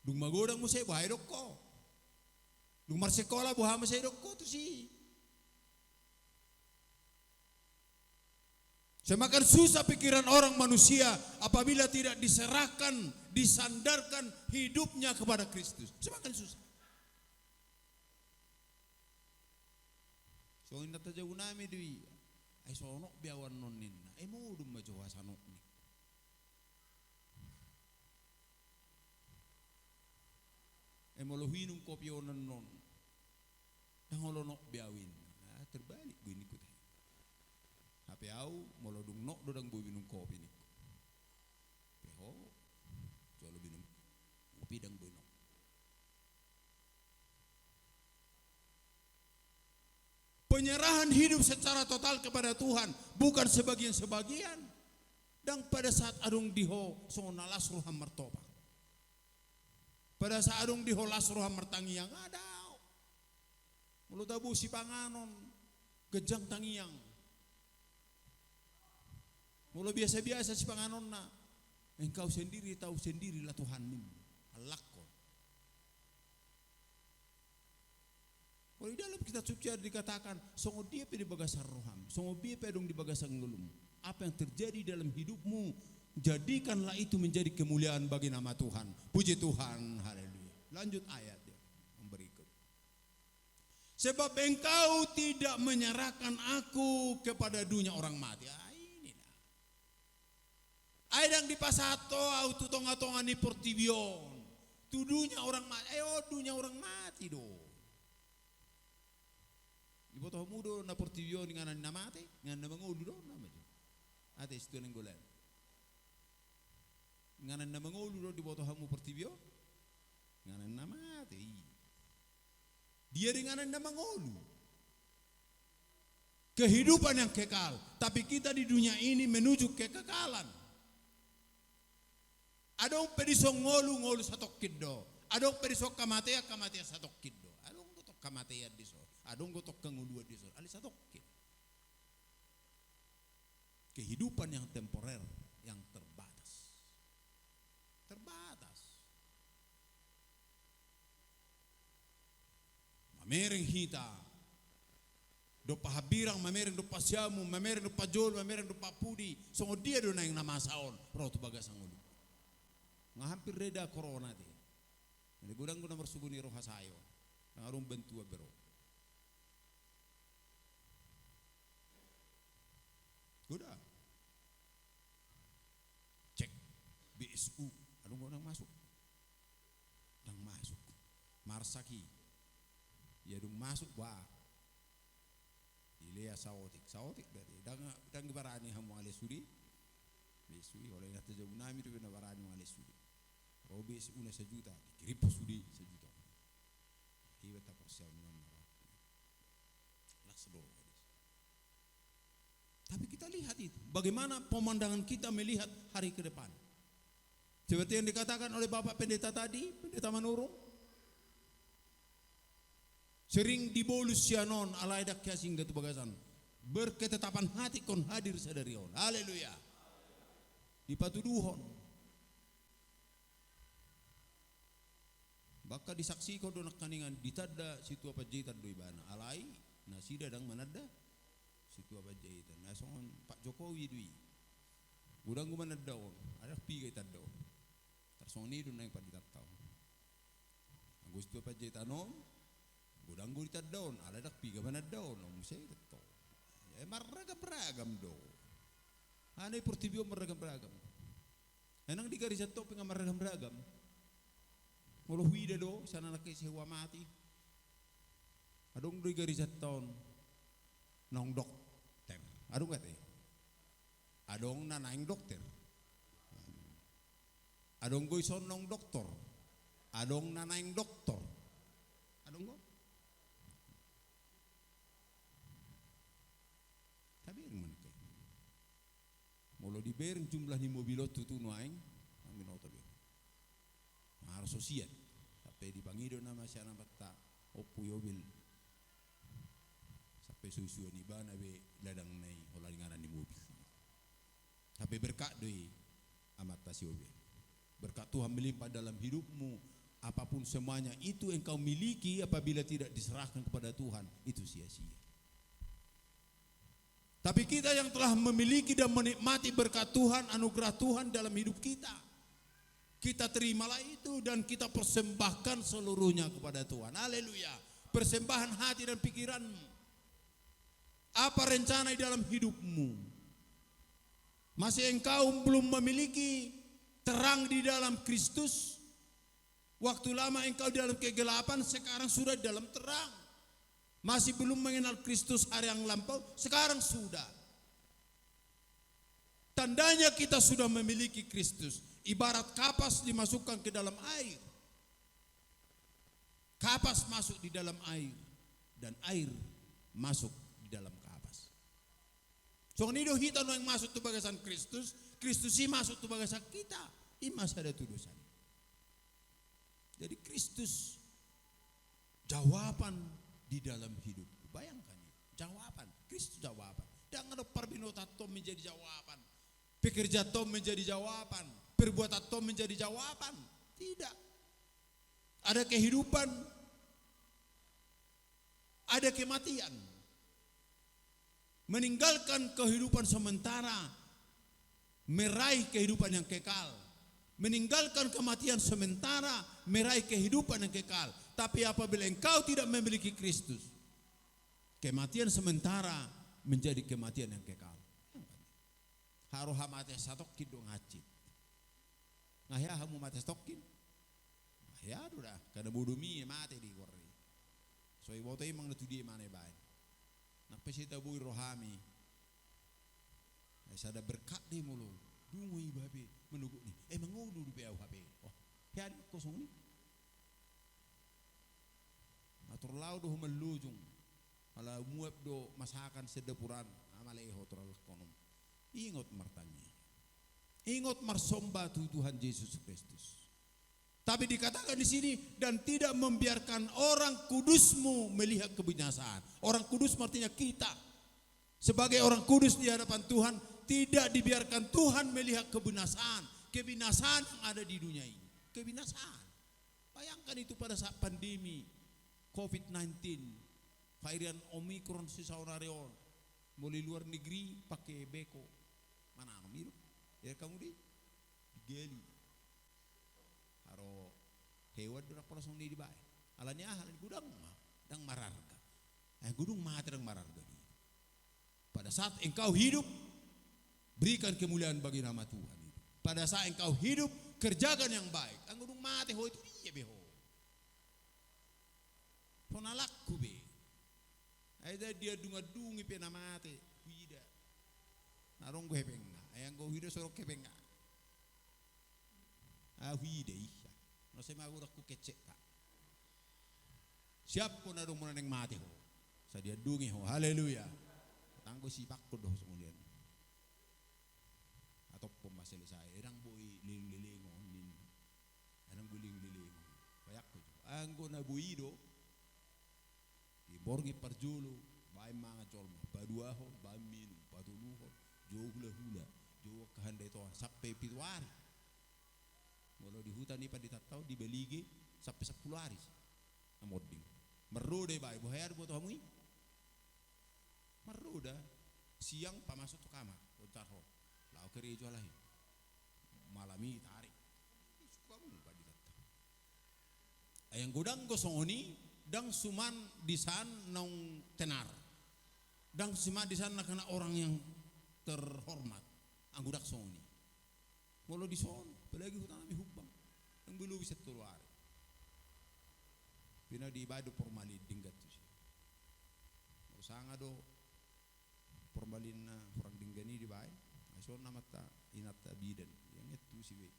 Dung magodang mo sa buhairuk ko. Lumar sekolah buah masih hidupku tu sih. Semakin susah pikiran orang manusia apabila tidak diserahkan, disandarkan hidupnya kepada Kristus. Semakin susah. So inna tajau nami dui. Ai sonok biawan nonin. Mo dum majowa sanok ni. Emolo hinum kopi onan non. Nangolo nok biawin. Terbalik bu ini kute. Hape au molo dung nok dodang bu minum kopi ni. Peho. Jolo minum kopi dang bu nok. Penyerahan hidup secara total kepada Tuhan, bukan sebagian-sebagian. Dan pada saat adung diho sonalas ruham mertoba. Pada saat adung diholas roham mertangiang ada. Mulut tabu si panganon gejang tangiang. Mulut biasa-biasa si panganon na. Engkau sendiri tahu sendirilah Tuhanmu. Halakko. Kalau di dalam kitab suci dikatakan, songo dia pe di bagasar roham, songo dia pe dong di bagasar ngelum. Apa yang terjadi dalam hidupmu, jadikanlah itu menjadi kemuliaan bagi nama Tuhan. Puji Tuhan, haleluya. Lanjut ayat yang berikut. Sebab engkau tidak menyerahkan aku kepada dunia orang mati. Inilah. Aidang di pasato au tu tonga-tonga ni portibion. Tu dunia orang mati. Dunia orang mati do. Di botoh mudo na portibion nganan na mati, nganan mangudu do nama jo. Ate situ nang golan. Nganan na mangulu di boto hamu pertibio nganan na mati dia nganan na mangulu kehidupan yang kekal, tapi kita di dunia ini menuju kekekalan. Adong pedisong ngolu satok kiddo, adong pedisong kamatea satok kiddo, adong gotok kamatea diso, adong gotok kangulua diso, ali satok kid. Kehidupan yang temporer, yang terbatas. Mamereng hita, do pahabirang, mamereng do pasyamu, mamereng do pajol, mamereng do papudi, songo dia do na yang nama saon, rotu bagas angulu. Nga hampir reda corona ti. Ini gudang guna bersuguni roh hasayo, ngarum bentua bero. Udah. Cek BSU, anu nang masuk. Marsaki. Ya dung masuk ba. Ilea saotik dari dang barani hamu ale suri. Besui oleh ngata jauh nami tu bena barani ale suri. Robe una sejuta, kiripo suri sejuta. Hiwa ta persen non. Laksdo. Tapi kita lihat itu, bagaimana pemandangan kita melihat hari ke depan. Seperti yang dikatakan oleh Bapak Pendeta tadi, Pendeta Manurung. Sering dibolus sianon alai dak kiasing gatu bagasan. Berketetapan hati kon hadir sadarion. Haleluya. Dipatuduhon. Baka disaksi ko donak kaningan ditada situ apa jaitan doi bana. Alai nasida dang manada situ apa jaitan. Nasongon Pak Jokowi dui. Gudang gu manadaon. Ada pi kay tadaon. Tarsoni do nang paditattaw. Gusto apa jaitanon? Gudang gu ditadaon. Ala dak pi ka manadaon. Musay to. Maragam-ragam do. Anay portibyo maragam-ragam. Enang di garis to pinga maragam-ragam. Molo huida do sana na kay sewa mati. Adong do garis taon nong dokter. Adong kate. Adong na naing dokter. Adong goy son nong doktor. Adong na naing doktor. Adong go. Tapi yang mana kay. Molo diber jumlah ni mobilot tutuno aing amin otobe. Harus sosial. Sampai dipangido nama siya na bata opo yobil. Sampai susu ni ba na be ladang nai holangaran ni mobil. Sampai berkat doi amat tasiobe. Berkat Tuhan melimpah dalam hidupmu. Apapun semuanya itu engkau miliki apabila tidak diserahkan kepada Tuhan itu sia-sia. Tapi kita yang telah memiliki dan menikmati berkat Tuhan, anugerah Tuhan dalam hidup kita, kita terimalah itu dan kita persembahkan seluruhnya kepada Tuhan. Haleluya. Persembahan hati dan pikiranmu. Apa rencana di dalam hidupmu? Masih engkau belum memiliki terang di dalam Kristus? Waktu lama engkau di dalam kegelapan, sekarang sudah di dalam terang. Masih belum mengenal Kristus hari yang lampau, sekarang sudah. Tandanya kita sudah memiliki Kristus. Ibarat kapas dimasukkan ke dalam air. Kapas masuk di dalam air. Dan air masuk di dalam kapas. So nido hita no yang masuk tu bagasan Kristus. Kristus si masuk tu bagasan kita. Imas ada tudusan. Jadi Kristus jawaban di dalam hidup. Bayangkan ya. Jawaban. Kristus jawaban. Jangan ada perbinota tom menjadi jawaban. Pekerja tom menjadi jawaban. Perbuatan Tom menjadi jawaban. Tidak. Ada kehidupan. Ada kematian. Meninggalkan kehidupan sementara. Meraih kehidupan yang kekal. Meninggalkan kematian sementara. Meraih kehidupan yang kekal. Tapi apabila engkau tidak memiliki Kristus, kematian sementara menjadi kematian yang kekal. Haruha mati satok kidung hacit. Ngahya hamu mati stokin. Ngahya dah kada bodumi mati di korri. So ibo tay mang natudi mane bae. Napesita bui rohami. Ay sada berkat di mulu. Dungoy babe menugu ni. Mangono du be hape. Oh, hian kosong ni. Atur lau do humelujung. Ala muep do masakan sedepuran amale hotral konom. Ingot martanya. Ingat marsomba Tuhan Yesus Kristus. Tapi dikatakan di sini dan tidak membiarkan orang kudusmu melihat kebinasaan. Orang kudus artinya kita. Sebagai orang kudus di hadapan Tuhan tidak dibiarkan Tuhan melihat kebinasaan. Kebinasaan yang ada di dunia ini. Kebinasaan. Bayangkan itu pada saat pandemi COVID-19. Varian Omicron si saunarion. Mulai luar negeri pakai beko. Mana miru? Ya kamu di geli. Haro hewan dura polos di bae. Alanya halin gudang dang mararga. Gudung mati dang mararga. Pada saat engkau hidup berikan kemuliaan bagi nama Tuhan. Pada saat engkau hidup kerjakan yang baik. Ang gudung mati ho itu iya beho. nalakku be. Aida dia dunga-dungi penamate huida. Narong gue penga, ayang gue huida sorok kepenga. Huida iya. No se magura ku kecek tak. Siapa narong muna neng mati ho. Sa dia dungi ho. Haleluya. Tanggo si pakko doh semulian. Atau pemasalah saya, erang boy liling-lilingon nin. Erang guling-lilingon. Bayak ko. Anggo na buido. Iborgi parjulu, bay mga jolma, paduaho, bay minum, patuluho, jo hula-hula, jo kahandai toa sampai pituari. Walau di hutan ni paditataw di Belige sampai 10 hari. Amoding. Meroda bay, buhayar buat hamui. Meroda siang pamasuk ke kamar, utarho. Lau kerejo lahi. Malami tarik. Suka mu paditataw. Ayang godang gosong oni dang suman di sana nong tenar, dang suman di sana karena orang yang terhormat, anggudak soni, molo di son, pelagi hutan kami hubang, yang belum bisa keluar, pina di badu formalin dinggat tu sih, usanga do formalin na orang dinggani di bay, ason nama ta inat bidan, yang itu sih be,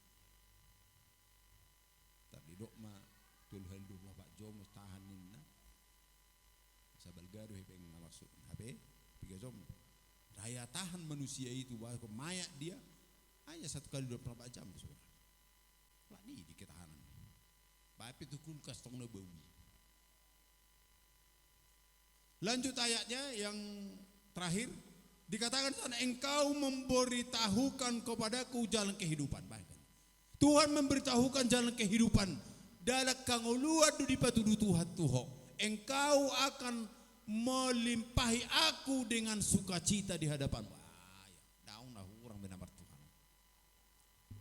tak didok ma tulhal do Pak Jom tahan ninna sabal gado hepeng maksud habe tiga jom daya tahan manusia itu bahwa mayat dia hanya 1 kali 24 jam saudara lah ni di ketahanan baik itu kulkas tong na bawi. Lanjut ayatnya yang terakhir dikatakan sana engkau memberitahukan kepadaku jalan kehidupan. Bahkan Tuhan memberitahukan jalan kehidupan. Dalak kang uluad di patudu Tuhan Tuho. Engkau akan melimpahi aku dengan sukacita di hadapanmu. Daun lah orang benar Tuhan.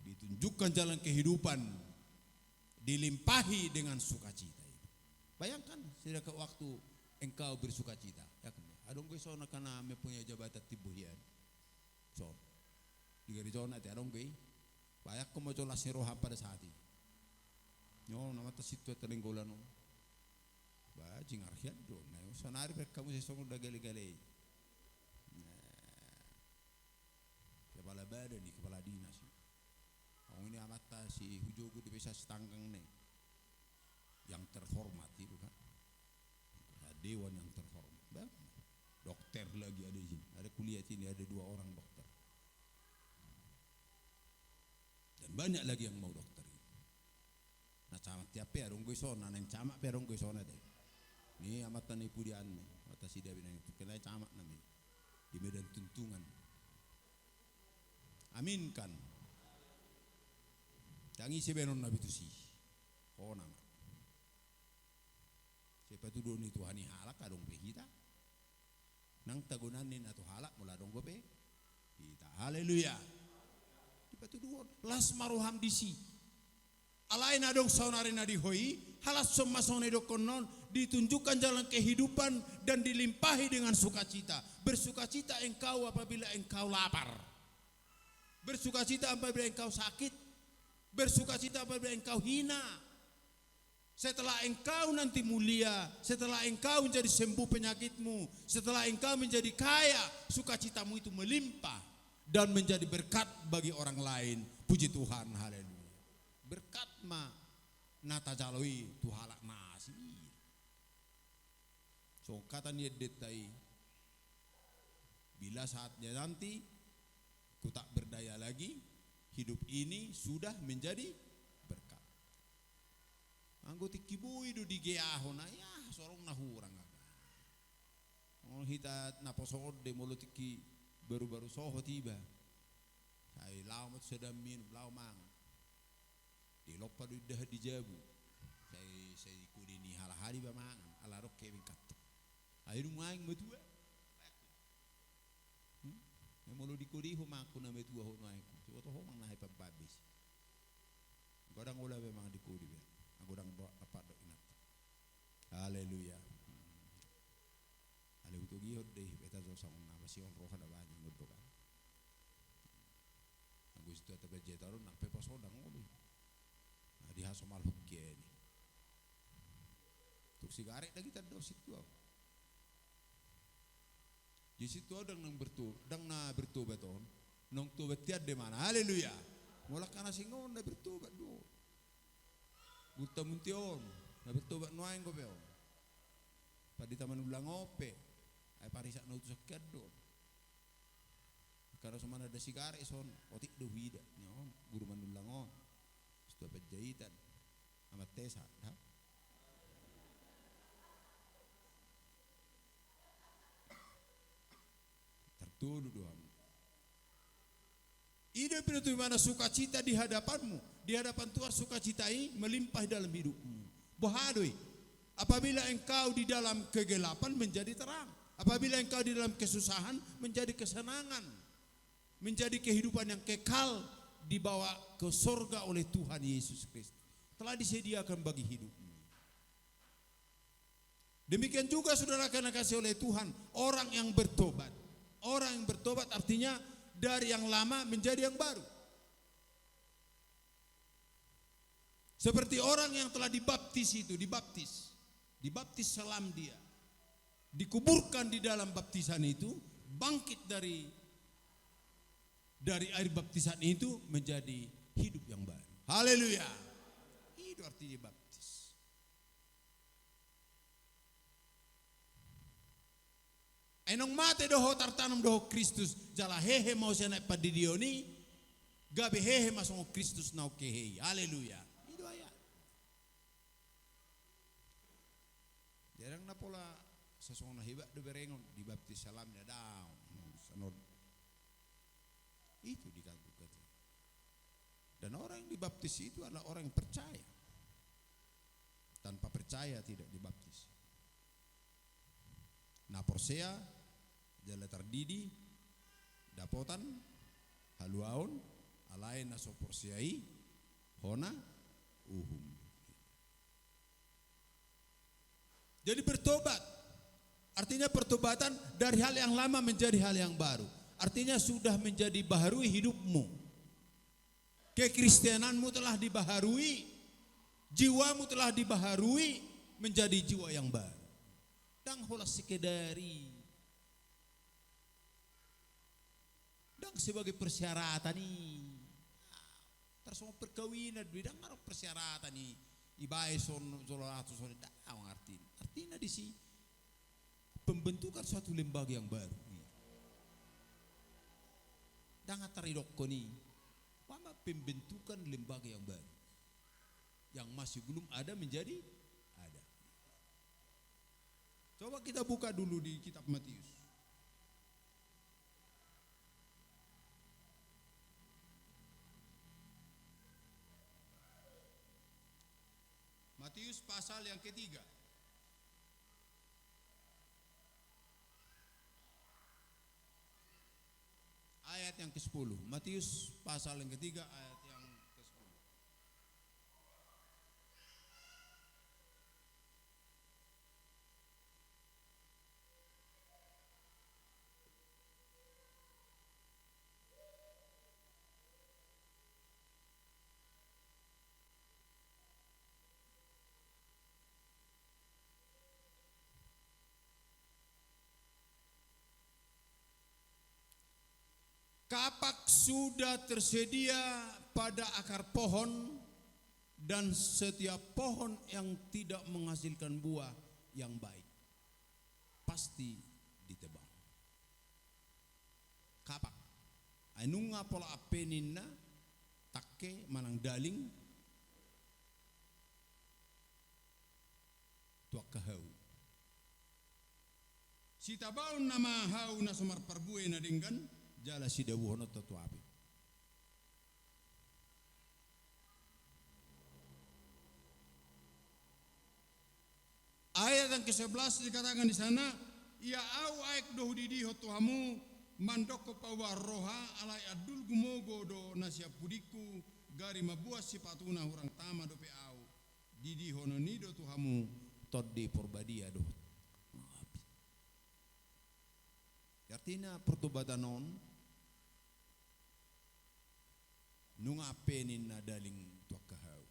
Ditunjukkan jalan kehidupan, dilimpahi dengan sukacita. Bayangkan sudah ke waktu engkau bersukacita. Ya kan? Adong gue sona karena mempunyai jabatan tibuhian. So, di zona itu adong gue. Bayak ko mo jolas roha pada saat ini. Nyo nama ta situ terenggolan no. Ba jingar hiat do. Na sonari pek kamu sesong udah gale-gale. Kepala badan ni kepala dinas. Oh ini amat ta si hujogo di bisa setanggang nih. Yang terhormat itu kan. Dewan yang terhormat. Ba? Dokter lagi ada di sini. Ada kuliah sini ada 2 orang dokter. Dan banyak lagi yang mau dokter. Nah camat tiap perong gue sona neng camat perong gue sona deh. Ni amatan ipu dian nih, mata si David neng kelai camat nami di medan tuntungan. Aminkan. Tangi sebenon nabi tu si, oh nama. Siapa tu doni Tuhani halak adong pehita. Nang tagunanin atau halak mula dong gope. Kita haleluya. Siapa tu dua las maruham disi. Alain adong saunarina dihoi, halas semua saunare konon ditunjukkan jalan kehidupan dan dilimpahi dengan sukacita. Bersukacita engkau apabila engkau lapar. Bersukacita apabila engkau sakit. Bersukacita apabila engkau hina. Setelah engkau nanti mulia, setelah engkau menjadi sembuh penyakitmu, setelah engkau menjadi kaya, sukacitamu itu melimpah dan menjadi berkat bagi orang lain. Puji Tuhan, haleluya. Berkat ma nata jaloi tu halak nasi. So kata ni detai bila saatnya nanti ku tak berdaya lagi, hidup ini sudah menjadi berkat. Anggo tikibui do di geahon ya sorong nahurang aga. Oh hita naposod de molo tiki baru-baru soho tiba. Sai lau mat sedam minum lau mang. Di lopa dah dijabu. Saya kudini halahali ba mangan ala rok kevin kat. Ayo maing betua. Molo di kudi humaku na betua ho na ko. So to ho mang nahay pababis. Godang ula be mang di kudi be. Godang do apa do inat. Haleluya. Ale uto gihod deh beta zo sa na masion roha da bani nguddo ka. Agus to ta bejetaro nak pepas hodang ngolo. Di hasomal hukkeni. Tuk sigaret lagi tak ada situ. Di situ ada nang bertobat on. Nang tobat tiada di mana. Haleluya. Mulak kana singon na bertobat do. Buta muntion, na bertobat noain ko beo. Padi taman ulang ope. Ay parisak na utusak do. Karena semana ada sigaret son, otik do hida. Nyon, guru manulang on. Stobat jahitan. Amat tesa, dah. Tertuduh doang. Ide pintu mana sukacita di hadapanmu, di hadapan Tuhan sukacita ini melimpah dalam hidupmu. Bohadoi, apabila engkau di dalam kegelapan menjadi terang, apabila engkau di dalam kesusahan menjadi kesenangan, menjadi kehidupan yang kekal dibawa ke sorga oleh Tuhan Yesus Kristus. Telah disediakan bagi hidupmu. Demikian juga saudara karena kasih oleh Tuhan orang yang bertobat. Orang yang bertobat artinya dari yang lama menjadi yang baru. Seperti orang yang telah dibaptis itu, dibaptis salam dia. Dikuburkan di dalam baptisan itu, bangkit dari air baptisan itu menjadi hidup yang baru. Haleluya. Itu artinya baptis. Enong mate doho tartanam doho Kristus jala hehe mau sana padidioni gabe hehe masong Kristus nau kehe. Haleluya. Itu ayat. Jarang na pola sasong na hebat do berengon dibaptis salam na daw. Sanod. Itu dikatakan. Dan orang yang dibaptis itu adalah orang yang percaya. Tanpa percaya tidak dibaptis. Na porsea jala tardidi dapotan haluaon alain na soporsiai hona uhum. Jadi bertobat artinya pertobatan dari hal yang lama menjadi hal yang baru. Artinya sudah menjadi baharui hidupmu. Kekristenanmu telah dibaharui, jiwamu telah dibaharui menjadi jiwa yang baru. Dang holas sekedari. Dang sebagai persyaratan nih. Tersama perkawinan, dang harap persyaratan nih. Ibae son zolatu son daang artinya di si pembentukan suatu lembaga yang baru. Dang ataridokko nih. Mama pembentukan lembaga yang baru. Yang masih belum ada menjadi ada. Coba kita buka dulu di kitab Matius. Matius pasal yang ketiga. Ayat yang ke-10. Matius pasal yang ketiga ayat yang ke-10. Kapak sudah tersedia pada akar pohon dan setiap pohon yang tidak menghasilkan buah yang baik pasti ditebang. Kapak. Ainunga pola apeninna takke manang daling tuak kahau. Sitabaun nama hau na sumar parbue na dinggan jala si dawuhono tatuapi. Ayat yang ke-11 dikatakan di sana, ya au aik doh didiho Tuhamu mandoko pawa roha alai adul gumogo do nasia pudiku gari mabuas sipatuna hurang tama do pe au didiho no nido Tuhamu toddi porbadia do. Artinya pertobatan non nunga penin na daling tuak kahau.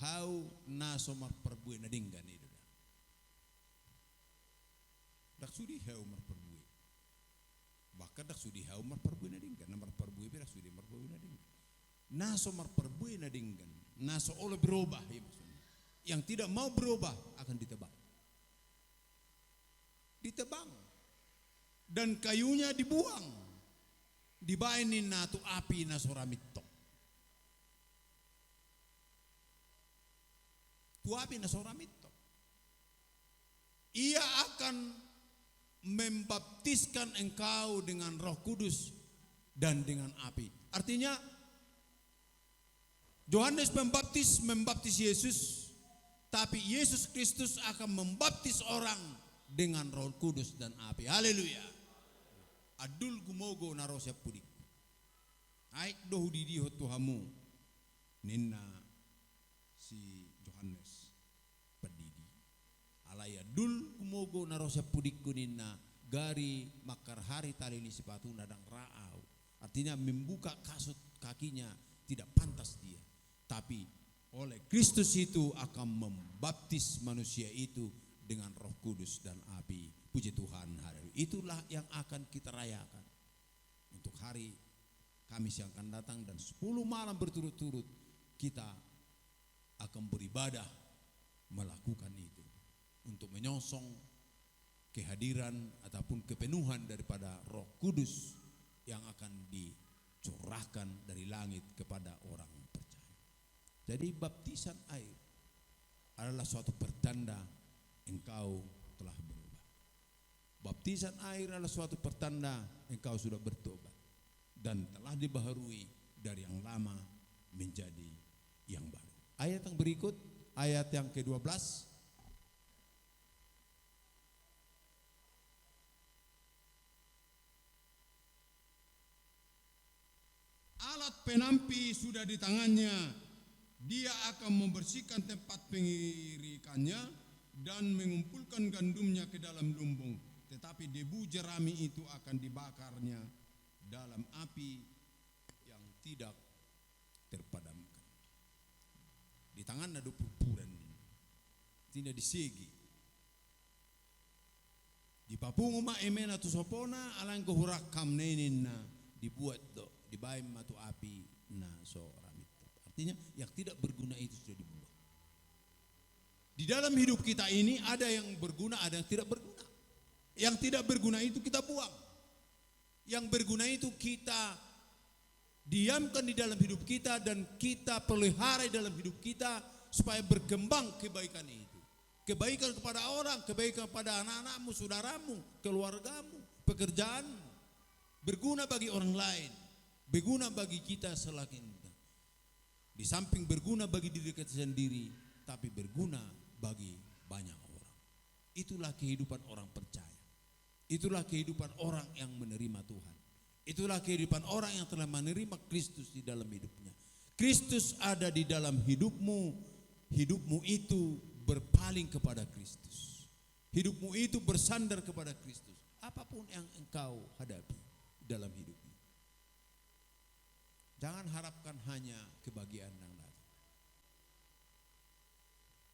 Hau na somar perbuai na dinggan itu. sudi heu marperbui. Bahkan dak sudi heu marperbui na dinggan, marperbui berak sudi marperbui na dinggan. Naso marperbui na dinggan, naso oleh berubah ya maksudnya. Yang tidak mau berubah akan ditebang. Ditebang. Dan kayunya dibuang. Dibainin na tu api na soramitto. Tu api na soramitto. Ia akan membaptiskan engkau dengan Roh Kudus dan dengan api. Artinya Yohanes membaptis Yesus, tapi Yesus Kristus akan membaptis orang dengan Roh Kudus dan api. Haleluya. Adul gumogo na roh pudik. Aik dohu didiho Tuhamu ninna si Yohanes pedidi. Alaya dul gumogo na roh pudik kuninna gari makar hari tali li sepatu nadang raau. Artinya membuka kasut kakinya tidak pantas dia. Tapi oleh Kristus itu akan membaptis manusia itu dengan Roh Kudus dan api. Puji Tuhan, haleluya. Itulah yang akan kita rayakan untuk hari Kamis yang akan datang, dan 10 malam berturut-turut kita akan beribadah melakukan itu untuk menyongsong kehadiran ataupun kepenuhan daripada Roh Kudus yang akan dicurahkan dari langit kepada orang percaya. Jadi baptisan air adalah suatu pertanda engkau telah berubah. Baptisan air adalah suatu pertanda engkau sudah bertobat dan telah dibaharui dari yang lama menjadi yang baru. Ayat yang berikut, ayat yang ke-12. Alat penampi sudah di tangannya, dia akan membersihkan tempat pengirikannya dan mengumpulkan gandumnya ke dalam lumbung. Tetapi debu jerami itu akan dibakarnya dalam api yang tidak terpadamkan. Di tangan ada purpuran, tidak disegi. Di papungu ma emena tu sopona alang kuhurakam nenina dibuat do dibaim matu api na so ramit. Artinya yang tidak berguna itu sudah dibuang. Di dalam hidup kita ini ada yang berguna, ada yang tidak berguna. Yang tidak berguna itu kita buang. Yang berguna itu kita diamkan di dalam hidup kita dan kita pelihara di dalam hidup kita supaya berkembang kebaikan itu. Kebaikan kepada orang, kebaikan kepada anak-anakmu, saudaramu, keluargamu, pekerjaanmu. Berguna bagi orang lain, berguna bagi kita selakin. Di samping berguna bagi diri kita sendiri, tapi berguna bagi banyak orang. Itulah kehidupan orang percaya. Itulah kehidupan orang yang menerima Tuhan. Itulah kehidupan orang yang telah menerima Kristus di dalam hidupnya. Kristus ada di dalam hidupmu. Hidupmu itu berpaling kepada Kristus. Hidupmu itu bersandar kepada Kristus. Apapun yang engkau hadapi dalam hidupmu, jangan harapkan hanya kebahagiaan yang datang.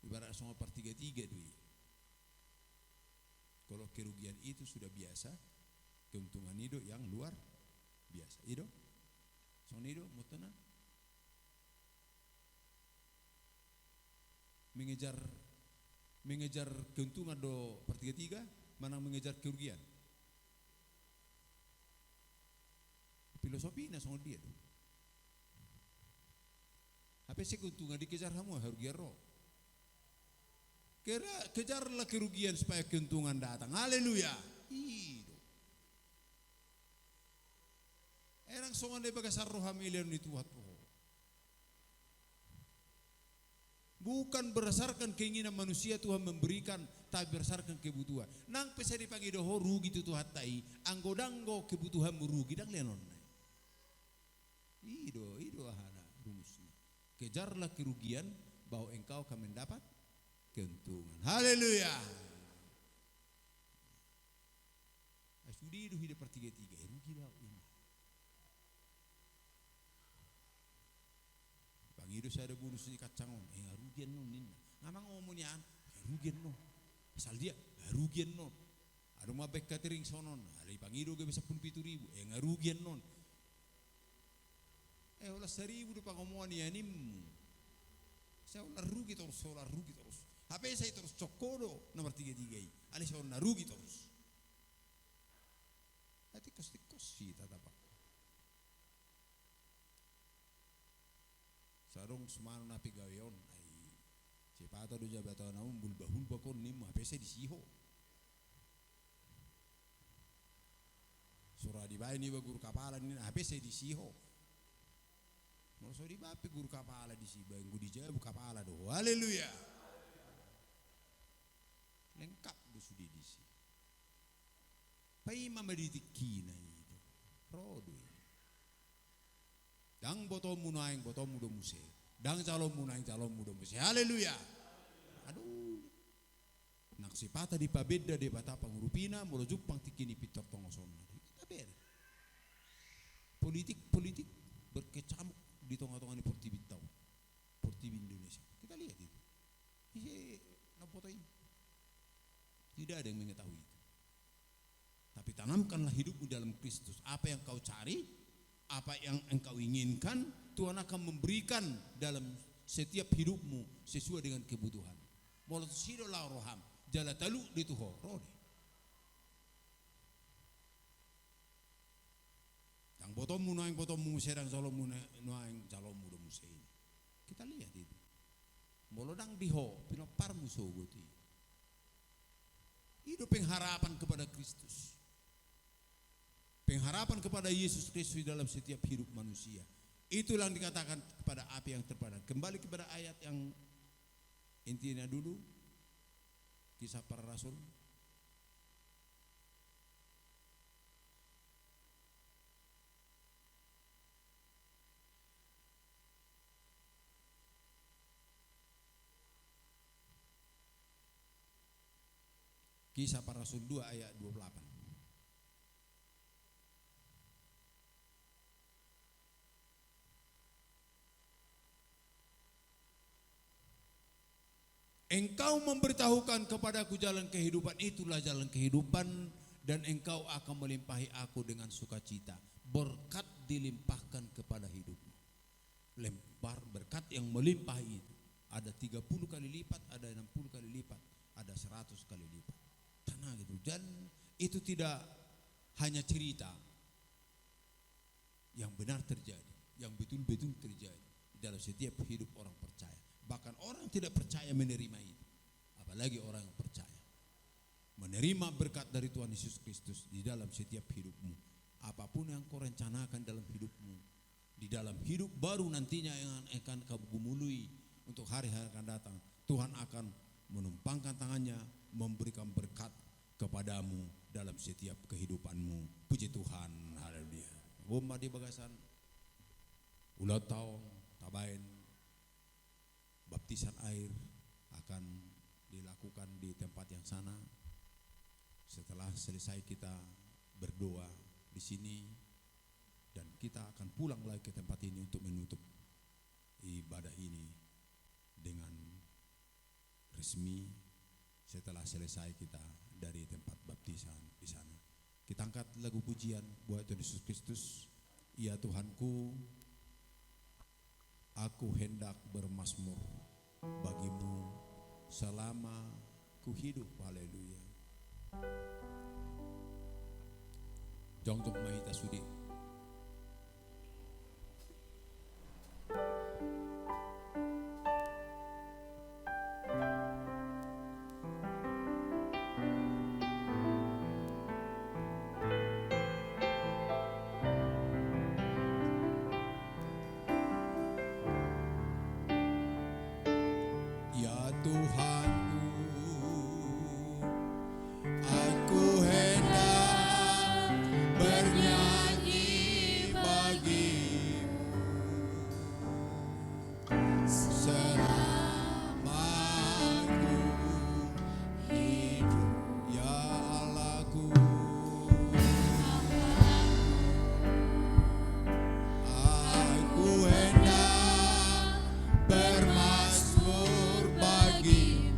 Ibarat semua per 3-3 duit. Kalau kerugian itu sudah biasa, keuntungan hidup yang luar biasa. Hidup, son hidup, mutana. Mengejar keuntungan do per 3-3, mana mengejar kerugian. Filosofi na sama dia. Apa sih keuntungan dikejar kamu kerugian roh. Kejarlah kerugian supaya keuntungan datang. Haleluya. Hidup. Erang songan de bagasar roh hamilian itu watu. Bukan berdasarkan keinginan manusia Tuhan memberikan, tapi berdasarkan kebutuhan. Nang pesa dipanggil doho rugi tu Tuhan tai, anggodanggo kebutuhan rugi dang lenon. Ido ahana rumusnya. Kejarlah kerugian bahwa engkau akan mendapat keuntungan. Haleluya. Sudi itu hidup per 3-3. Rugi lah ini. Bang hidup saya ada bonus di kacangon. Rugian no nina. Ngamang ngomongnya rugian no. Asal dia rugian no. Ada mabek catering sonon, ada pangido ge bisa 17.000, ngarugian non. Olah 1.000 depan ngomongan ya nimmu. Saya olah rugi terus, HP saya terus cokodo nomor 33 ini. Ali saya olah rugi terus. Hati kos sih tatapak. Sarung semana napi gaweon, sepatu do jabatan namun bulbahun bakon nimmu HP saya disiho. Surah di bayi ni guru kapala ni HP saya disiho. Mau sorry bape guru kapala di siba yang gudi jabu kapala do. Haleluya. Lengkap do sudi di si. Pai mama ditikina itu. Rodo. Dang botol munaing botol mudo muse. Dang calon munaing calon mudo muse. Haleluya. Aduh. Naksipata di pabeda de bata pangurupina molo jupang tikini pitor tongosonna. Tapi politik berkecamuk di tengah-tengah ini Portibi tahu, Portibi Indonesia. Kita lihat itu. Ini foto ini. Tidak ada yang mengetahui itu. Tapi tanamkanlah hidupmu dalam Kristus. Apa yang kau cari, apa yang engkau inginkan, Tuhan akan memberikan dalam setiap hidupmu sesuai dengan kebutuhan. Mulut sido la roham, jala talu di tuho rode. Yang botol mu serang calon munaing calon muda muse ini. Kita lihat itu. Molodang diho pinopar musuh goti. Hidup pengharapan kepada Kristus. Pengharapan kepada Yesus Kristus dalam setiap hidup manusia. Itulah yang dikatakan kepada api yang terpadam. Kembali kepada ayat yang intinya dulu. Kisah para Rasul. Kisah para Rasul 2 ayat 28. Engkau memberitahukan kepadaku jalan kehidupan, itulah jalan kehidupan, dan engkau akan melimpahi aku dengan sukacita. Berkat dilimpahkan kepada hidupmu. Lempar berkat yang melimpahi itu. Ada 30 kali lipat, ada 60 kali lipat, ada 100 kali lipat. Tanah gitu. Dan itu tidak hanya cerita yang benar terjadi, yang betul-betul terjadi dalam setiap hidup orang percaya. Bahkan orang tidak percaya menerima itu, apalagi orang yang percaya menerima berkat dari Tuhan Yesus Kristus di dalam setiap hidupmu. Apapun yang kau rencanakan dalam hidupmu, di dalam hidup baru nantinya yang akan kau gumului untuk hari-hari akan datang, Tuhan akan menumpangkan tangannya, memberikan berkat kepadamu dalam setiap kehidupanmu. Puji Tuhan, haleluya. Bomba di bagasan, ulah tahun, tabain, baptisan air akan dilakukan di tempat yang sana. Setelah selesai kita berdoa di sini, dan kita akan pulang lagi ke tempat ini untuk menutup ibadah ini dengan resmi. Setelah selesai kita dari tempat baptisan di sana, kita angkat lagu pujian buat Tuhan Yesus Kristus. Ya Tuhanku, aku hendak bermazmur bagimu selama ku hidup. Haleluya. Jongjong mahita sudi. Bermazmur bagimu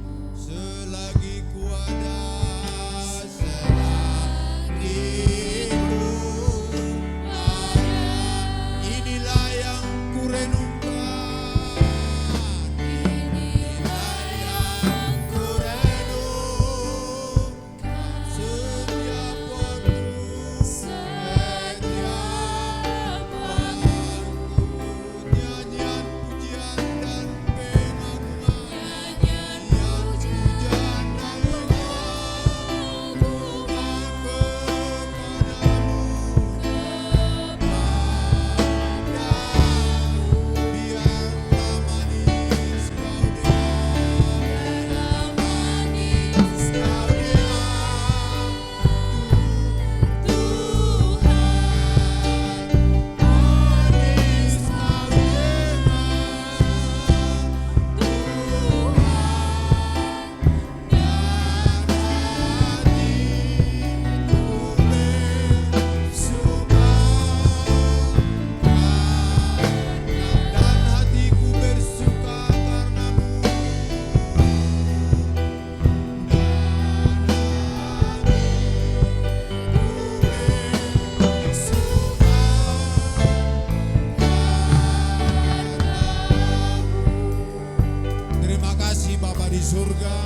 di surga,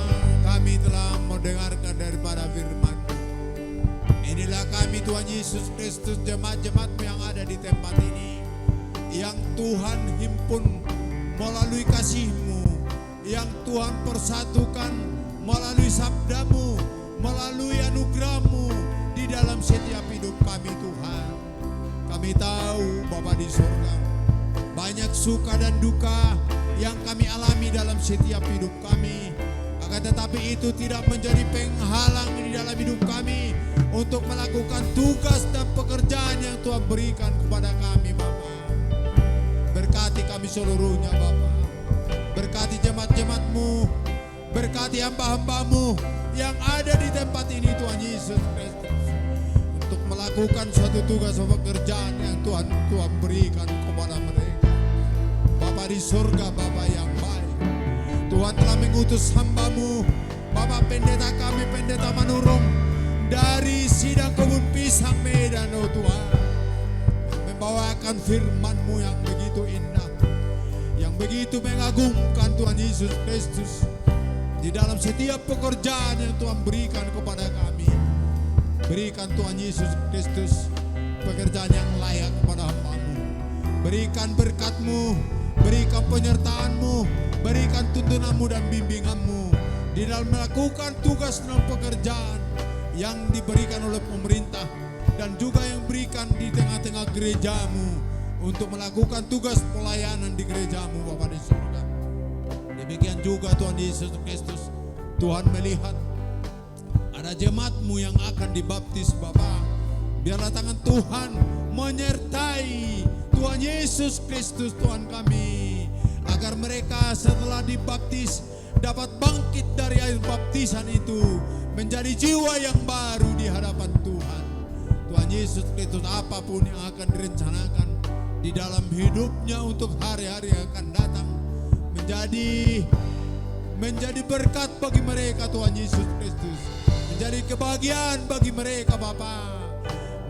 kami telah mendengarkan daripada firman. Inilah kami Tuhan Yesus Kristus, jemaat-jemaat-Mu yang ada di tempat ini, yang Tuhan himpun melalui kasih-Mu, yang Tuhan persatukan melalui sabda-Mu, melalui anugerah-Mu di dalam setiap hidup kami Tuhan. Kami tahu Bapa di surga, banyak suka dan duka yang kami alami dalam setiap hidup kami. Akan tetapi itu tidak menjadi penghalang di dalam hidup kami untuk melakukan tugas dan pekerjaan yang Tuhan berikan kepada kami Bapa. Berkati kami seluruhnya Bapa. Berkati jemaat-jemaat-Mu, berkati hamba-hamba-Mu yang ada di tempat ini Tuhan Yesus Kristus, untuk melakukan suatu tugas dan pekerjaan yang Tuhan berikan kepada mereka. Bapa di surga, Bapa yang baik, Tuhan telah mengutus hamba-Mu, Bapak pendeta kami, pendeta Manurung, dari sidang kebun pisang Medan, oh Tuhan, yang membawakan firman-Mu yang begitu indah, yang begitu mengagumkan Tuhan Yesus Kristus di dalam setiap pekerjaan yang Tuhan berikan kepada kami. Berikan Tuhan Yesus Kristus pekerjaan yang layak kepada hamba-Mu. Berikan berkat-Mu, berikan penyertaan-Mu, berikan tuntunan-Mu dan bimbingan-Mu di dalam melakukan tugas dan pekerjaan yang diberikan oleh pemerintah dan juga yang berikan di tengah-tengah gereja-Mu untuk melakukan tugas pelayanan di gereja-Mu Bapa di surga. Demikian juga Tuhan Yesus Kristus, Tuhan melihat ada jemaat-Mu yang akan dibaptis Bapa. Biarlah tangan Tuhan menyertai Tuhan Yesus Kristus Tuhan kami, agar mereka setelah dibaptis dapat bangkit dari air baptisan itu menjadi jiwa yang baru di hadapan Tuhan. Tuhan Yesus Kristus, apapun yang akan direncanakan di dalam hidupnya untuk hari-hari yang akan datang, menjadi berkat bagi mereka Tuhan Yesus Kristus, menjadi kebahagiaan bagi mereka Bapa,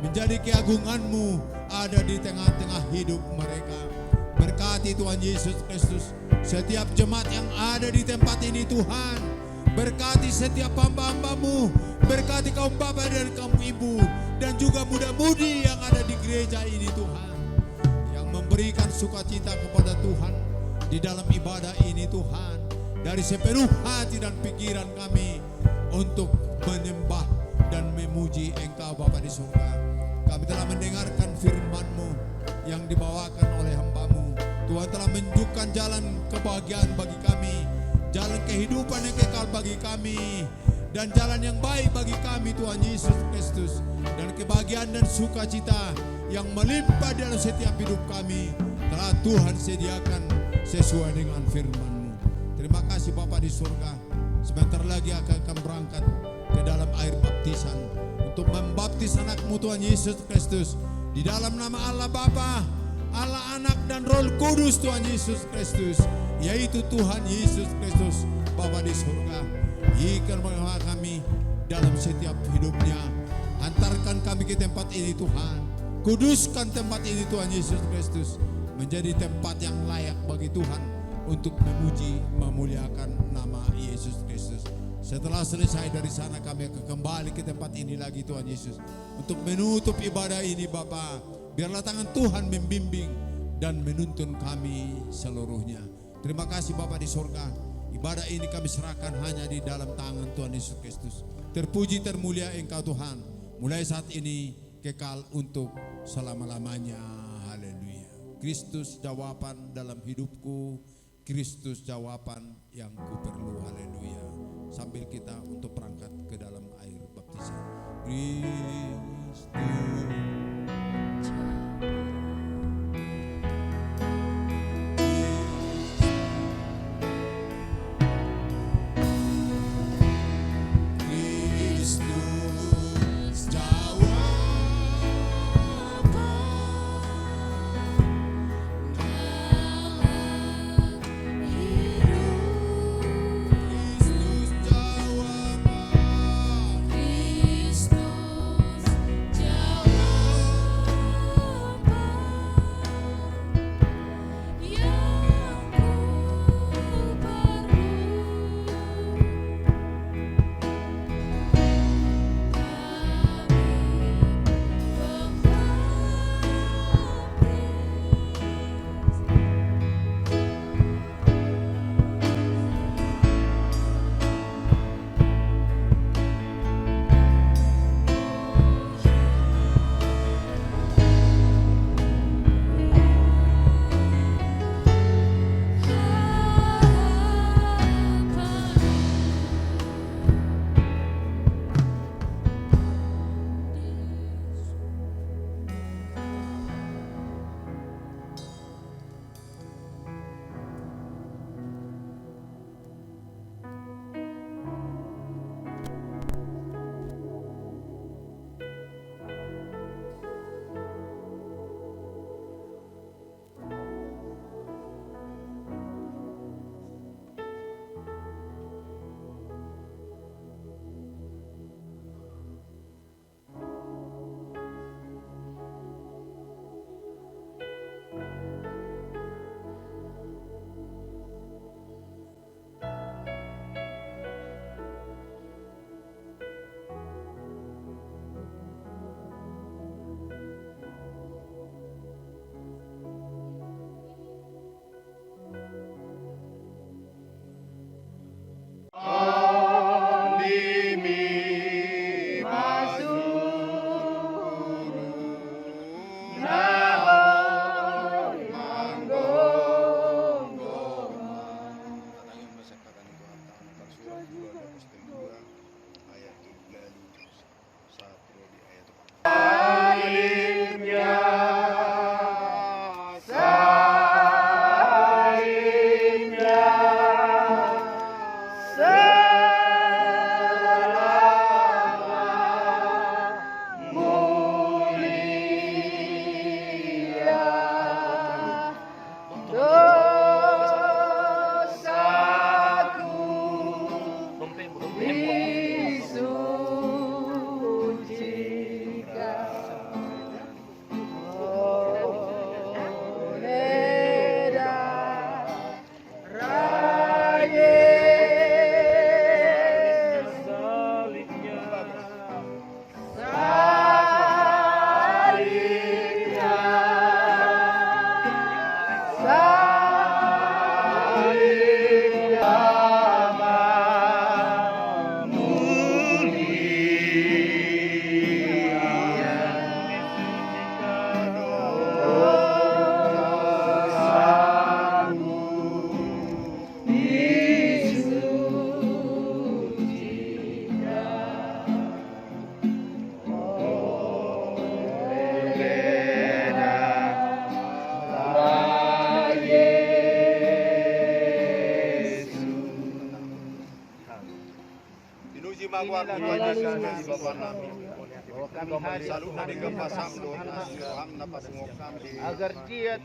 menjadi keagungan-Mu ada di tengah-tengah hidup mereka. Berkati Tuhan Yesus Kristus setiap jemaat yang ada di tempat ini Tuhan. Berkati setiap hamba-hamba-Mu, berkati kaum bapak dan kaum ibu, dan juga muda-mudi yang ada di gereja ini Tuhan, yang memberikan sukacita kepada Tuhan di dalam ibadah ini Tuhan. Dari sepenuh hati dan pikiran kami untuk menyembah dan memuji Engkau Bapa di surga. Kami telah mendengarkan firman-Mu yang dibawakan oleh hamba-Mu. Tuhan telah menunjukkan jalan kebahagiaan bagi kami, jalan kehidupan yang kekal bagi kami, dan jalan yang baik bagi kami Tuhan Yesus Kristus. Dan kebahagiaan dan sukacita yang melimpah dalam setiap hidup kami telah Tuhan sediakan sesuai dengan firman-Mu. Terima kasih Bapa di surga. Sebentar lagi akan berangkat ke dalam air baptisan untuk membaptis anak-Mu Tuhan Yesus Kristus di dalam nama Allah Bapa, Allah Anak dan Roh Kudus Tuhan Yesus Kristus, yaitu Tuhan Yesus Kristus Bapa di surga. Ikan kami dalam setiap hidupnya. Antarkan kami ke tempat ini Tuhan. Kuduskan tempat ini Tuhan Yesus Kristus menjadi tempat yang layak bagi Tuhan untuk memuji, memuliakan nama Yesus Kristus. Setelah selesai dari sana kami akan kembali ke tempat ini lagi Tuhan Yesus untuk menutup ibadah ini Bapa. Biarlah tangan Tuhan membimbing dan menuntun kami seluruhnya. Terima kasih Bapa di surga. Ibadah ini kami serahkan hanya di dalam tangan Tuhan Yesus Kristus. Terpuji termulia Engkau Tuhan, mulai saat ini kekal untuk selama-lamanya. Haleluya. Kristus jawaban dalam hidupku, Kristus jawaban yang ku perlu. Haleluya. Sambil kita untuk berangkat ke dalam air baptisan. Kristus Kristus mabuat Tuhan Yesus di bawah kami. Kami hari selalu hari kepasang doa Tuhan napasungok kami agar dia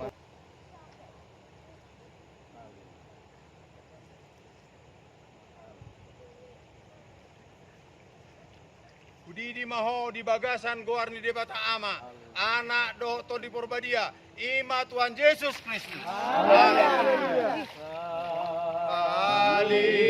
Kudidi maho di bagasan goar ni debata ama anak do to di porbadia ima Tuhan Yesus Kristus. Haleluya. Haleluya.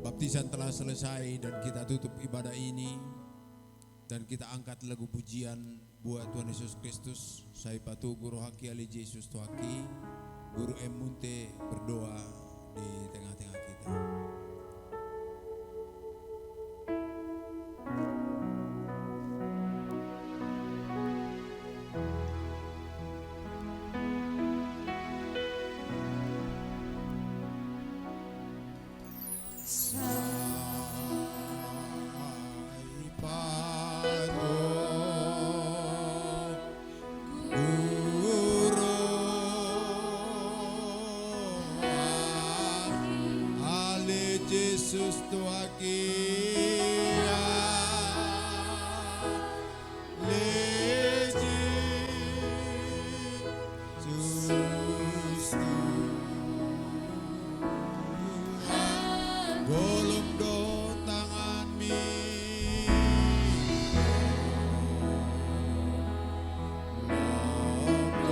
Baptisan telah selesai dan kita tutup ibadah ini dan kita angkat lagu pujian buat Tuhan Yesus Kristus. Saya patu Guru Haki Ali Yesus Tuaki, Guru M Munte berdoa di tengah-tengah kita. Yesus Tuaki golong do tangan mi Lord,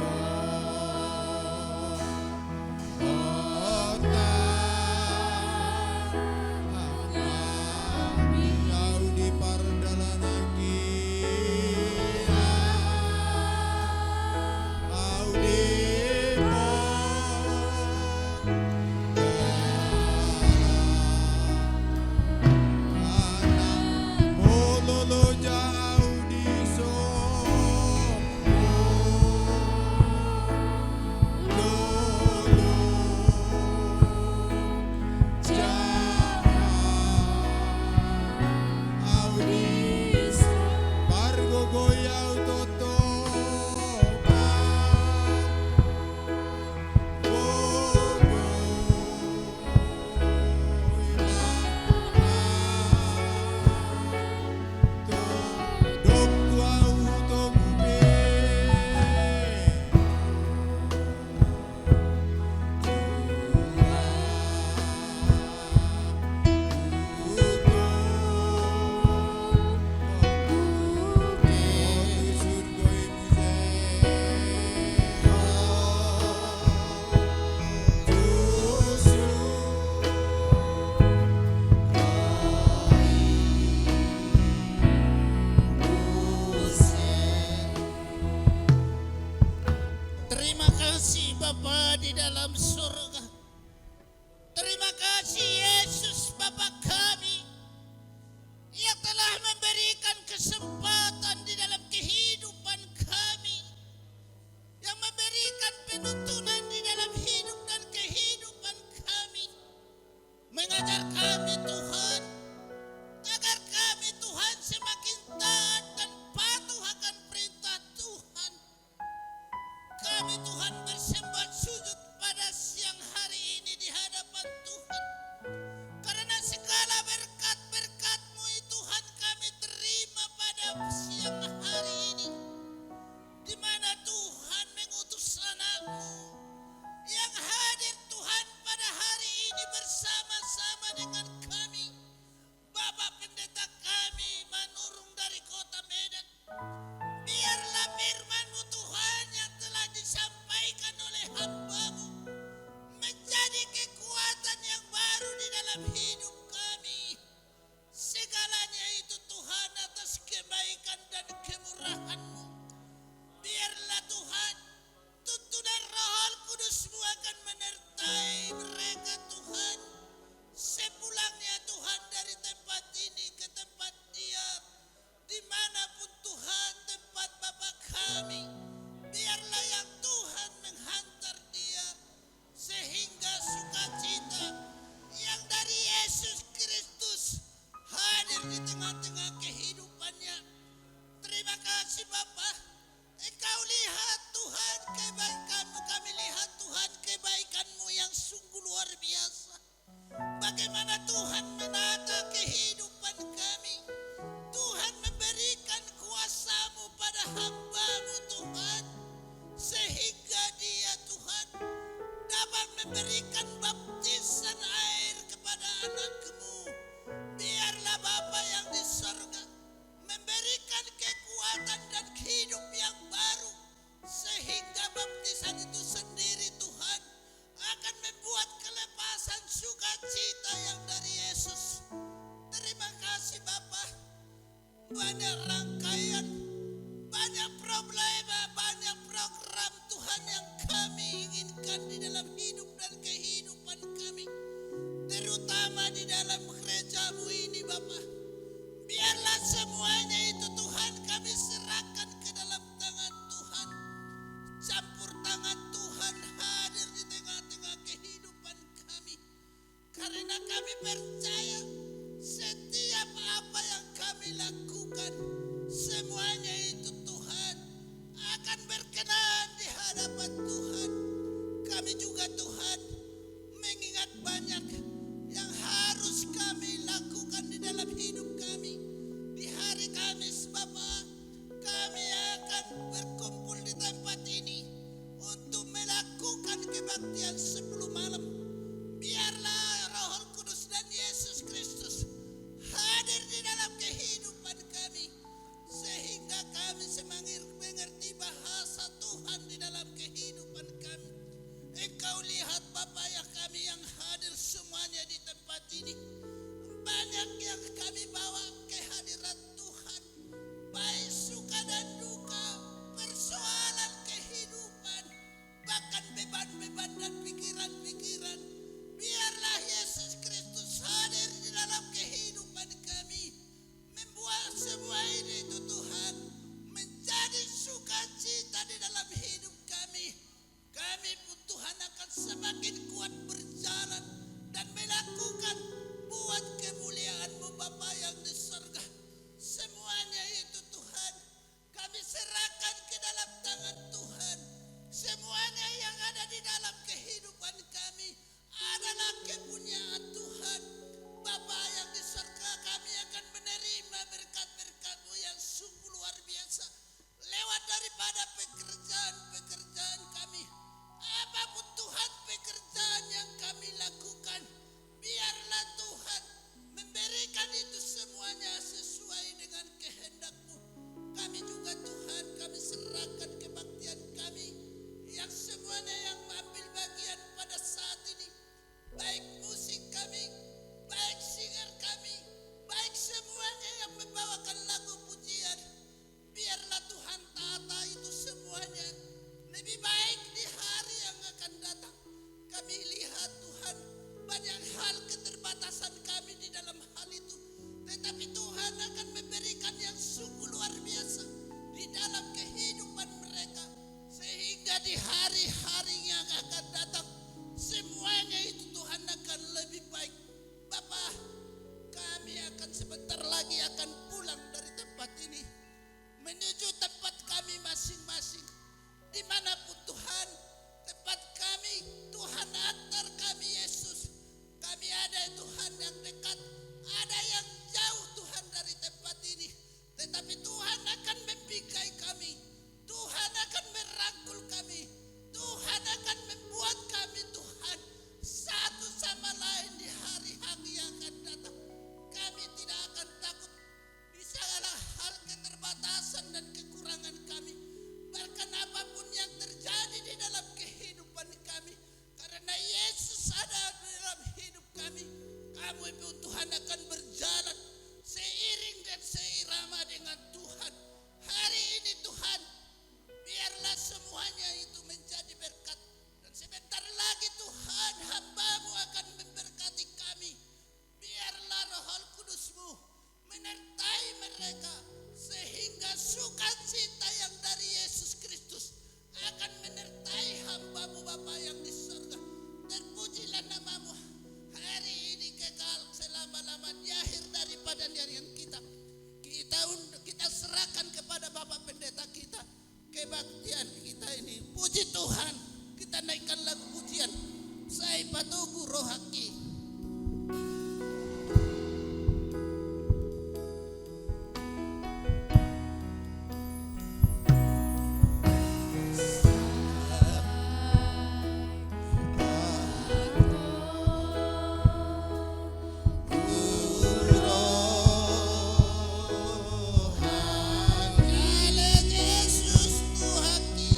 dalam surga. Terima kasih Yesus Bapa kami yang telah memberikan kesempatan di dalam kehidupan kami, yang memberikan penuntunan di dalam hidup dan kehidupan kami, mengajar kami Tuhan, agar kami Tuhan semakin taat dan patuh akan perintah Tuhan. Kami Tuhan bersembah sujud pada siang hari ini di hadapan Tuhan, karena segala berkat-berkat-Mu Tuhan kami terima pada siang hari ini, di mana Tuhan mengutus anak-Mu yang hadir Tuhan pada hari ini bersama-sama dengan kami. Bapak Pendeta kami Manurung dari Kota Medan, biarlah firman-Mu Tuhan yang telah disampaikan oleh hamba-Mu menjadi kekuatan yang baru di dalam hidup kami. Segalanya itu Tuhan atas kebaikan dan kemurahan-Mu. Biarlah Tuhan tuntunan Roh Kudus-Mu akan menyertai mereka Tuhan, sepulangnya Tuhan dari tempat ini ke tempat dia, dimanapun Tuhan tempat Bapa kami. Biarlah yang Tuhan menghantar dia, sehingga sukacita yang dari Yesus Kristus hadir di tengah-tengah kehidupannya. Terima kasih Bapa. Engkau lihat Tuhan kebaikan-Mu, kami lihat Tuhan kebaikan-Mu yang sungguh luar biasa. Bagaimana Tuhan menata kehidupan kami. Tuhan memberikan kuasa-Mu pada hamba-Mu Tuhan, sehingga dia Tuhan dapat memberikan baptisan air kepada anak-Mu. Biarlah Bapa yang di sorga memberikan kekuatan dan hidup yang baru, sehingga baptisan itu sendiri Tuhan akan membuat kelepasan sukacita yang dari Yesus. Terima kasih Bapa. Banyak rangkaian, banyak problema, banyak program Tuhan yang kami inginkan di dalam hidup dan kehidupan kami, terutama di dalam gereja-Mu ini Bapa. Biarlah semuanya itu Tuhan kami serahkan ke dalam tangan Tuhan. Campur tangan Tuhan hadir di tengah-tengah kehidupan kami, karena kami percaya setiap apa yang kami lakukan, semuanya itu Tuhan akan berkenan di hadapan Tuhan. Kami juga Tuhan mengingat banyak yang harus kami lakukan di dalam hidup kami. Di hari Kamis Bapa, kami akan berkumpul di tempat ini untuk melakukan kebaktian 10 malam. Biarlah Roh Kudus dan Yesus Kristus hadir di dalam kehidupan kami, sehingga kami semakin mengerti bahasa Tuhan di dalam kehidupan kami. Engkau lihat Bapa ya, kami yang hadir semuanya di tempat ini, banyak yang kami bawa ke hadirat Tuhan, baik suka dan duka, persoalan kehidupan, bahkan beban-beban dan pikiran-pikiran. Biarlah Yesus Kristus hadir di dalam kehidupan kami, membuat semua ini itu Tuhan menjadi sukacita di dalam hidup kami. Kami pun Tuhan akan semakin kuat berjalan dan melakukan buat kemuliaan-Mu Bapa yang di surga. Semuanya itu Tuhan kami serahkan ke dalam tangan Tuhan. Semuanya yang ada di dalam kehidupan kami adalah kepunyaan Tuhan. Bapa yang di surga, kami akan menerima berkat-berkat-Mu yang sungguh luar biasa lewat daripada pekerjaan-pekerjaan kami. Apapun Tuhan pekerjaan yang kami lakukan, biarlah Tuhan memberikan itu semuanya hal keterbatasan kami di dalam hal itu. Tetapi Tuhan akan memberikan yang sungguh luar biasa di dalam kehidupan mereka. Sehingga di hari-hari yang akan datang, semuanya itu Tuhan akan lebih baik. Bapa, kami akan sebentar lagi akan pulang dari tempat ini menuju tempat kami masing-masing. Dimanapun Tuhan tempat kami, Tuhan antar kami Yesus. Kami ada Tuhan yang dekat, ada yang jauh Tuhan dari tempat ini. Tetapi Tuhan akan membikai kami, Tuhan akan merangkul kami, Tuhan akan membuat kami Tuhan satu sama lain di hari-hari yang akan datang. Kami tidak akan takut di segala hal keterbatasan dan kekurangan kami. Bahkan apapun yang terjadi di dalam kehidupan kami, karena Yesus ada di dalam hidup kami, kami pun Tuhan akan berjalan seiring dan seirama dengan Tuhan. Hari ini Tuhan, biarlah semuanya itu menjadi berkat. Dan sebentar lagi Tuhan, hamba-Mu akan memberkati kami. Biarlah Roh Kudus-Mu menyertai mereka, sehingga sukacita yang dari Yesus Kristus akan menyertai hamba-Mu Bapa yang di surga. Terpujilah nama-Mu hari ini kekal selama-lamanya. Akhir daripada nyanyian kita, kita serahkan kepada Bapak Pendeta kita kebaktian kita ini. Puji Tuhan, kita naikkan lagu pujian Sai Patugu Rohaki. Yesus Tuhaki.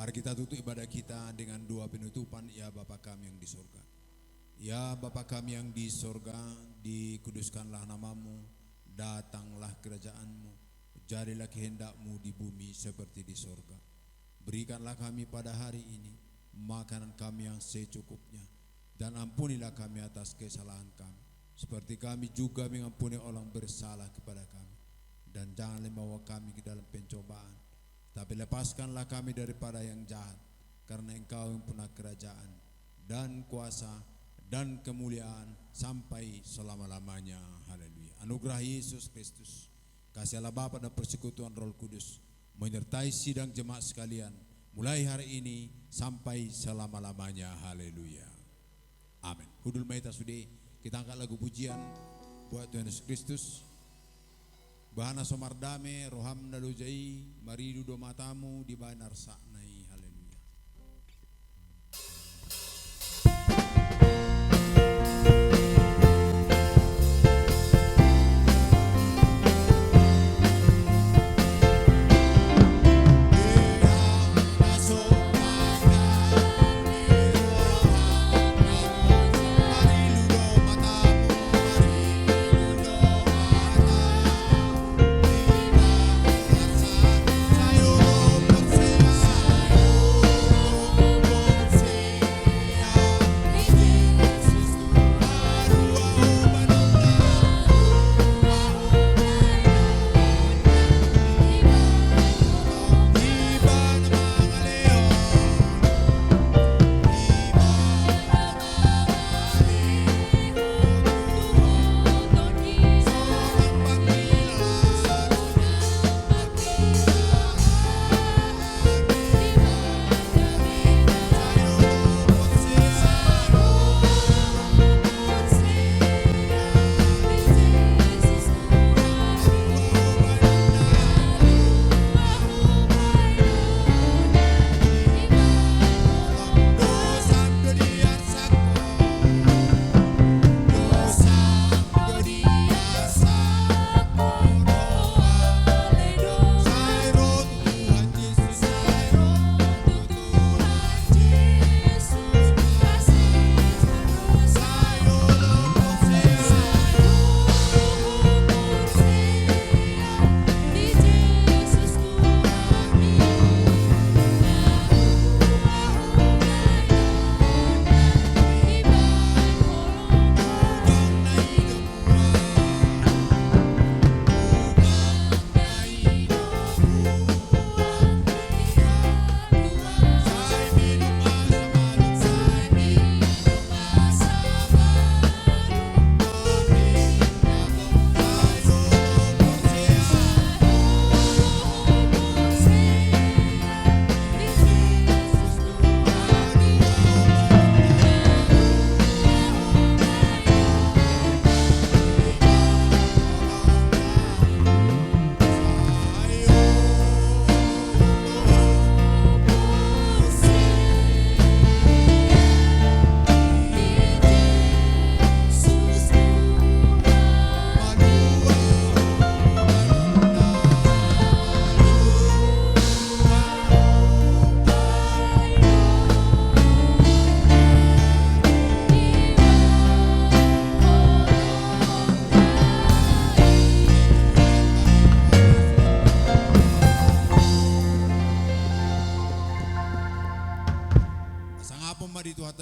Mari kita tutup ibadah kita dengan doa penutupan. Ya Bapa kami yang di surga. Ya Bapa kami yang di surga, dikuduskanlah namamu, datanglah kerajaanmu, jadilah kehendak-Mu di bumi seperti di surga. Berikanlah kami pada hari ini makanan kami yang secukupnya, dan ampunilah kami atas kesalahan kami, seperti kami juga mengampuni orang bersalah kepada kami. Dan jangan membawa kami ke dalam pencobaan, tapi lepaskanlah kami daripada yang jahat, karena Engkau yang punya kerajaan dan kuasa dan kemuliaan sampai selama-lamanya. Haleluya. Anugerah Yesus Kristus, kasih Allah Bapa dan persekutuan Roh Kudus menyertai sidang jemaat sekalian mulai hari ini sampai selama-lamanya. Haleluya. Amin. Hudul Maita Sudi, kita angkat lagu pujian buat Tuhan Yesus Kristus. Bahana somardame roham nalujai maridu do matamu di banar saknai. Haleluya.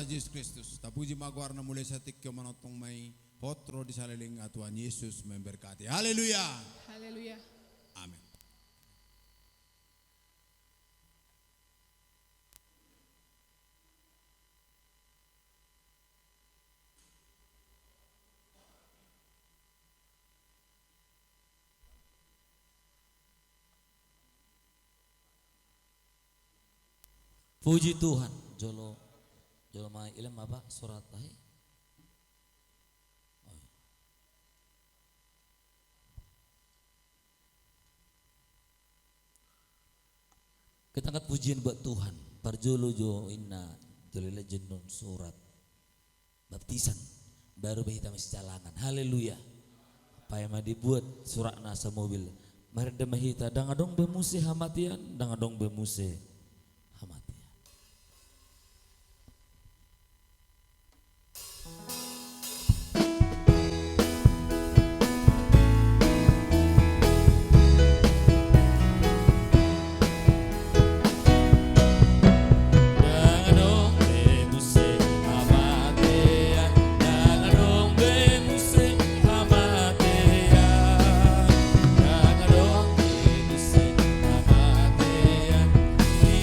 Yesus Kristus. Tapuji magwarna mulai satik ke manotong may potro di saliling Tuhan Yesus memberkati. Haleluya. Haleluya. Amin. Puji Tuhan. Jolo mai ilam apa surat tahi. Kita angkat pujian buat Tuhan. Parjolo jo inna jolila jenun surat baptisan baru bahita masih jalangan. Haleluya. Apa yang dibuat surat nasa mobil. Mari demahita dangadong bemuse hamatian, dangadong bemuse hamatian. Di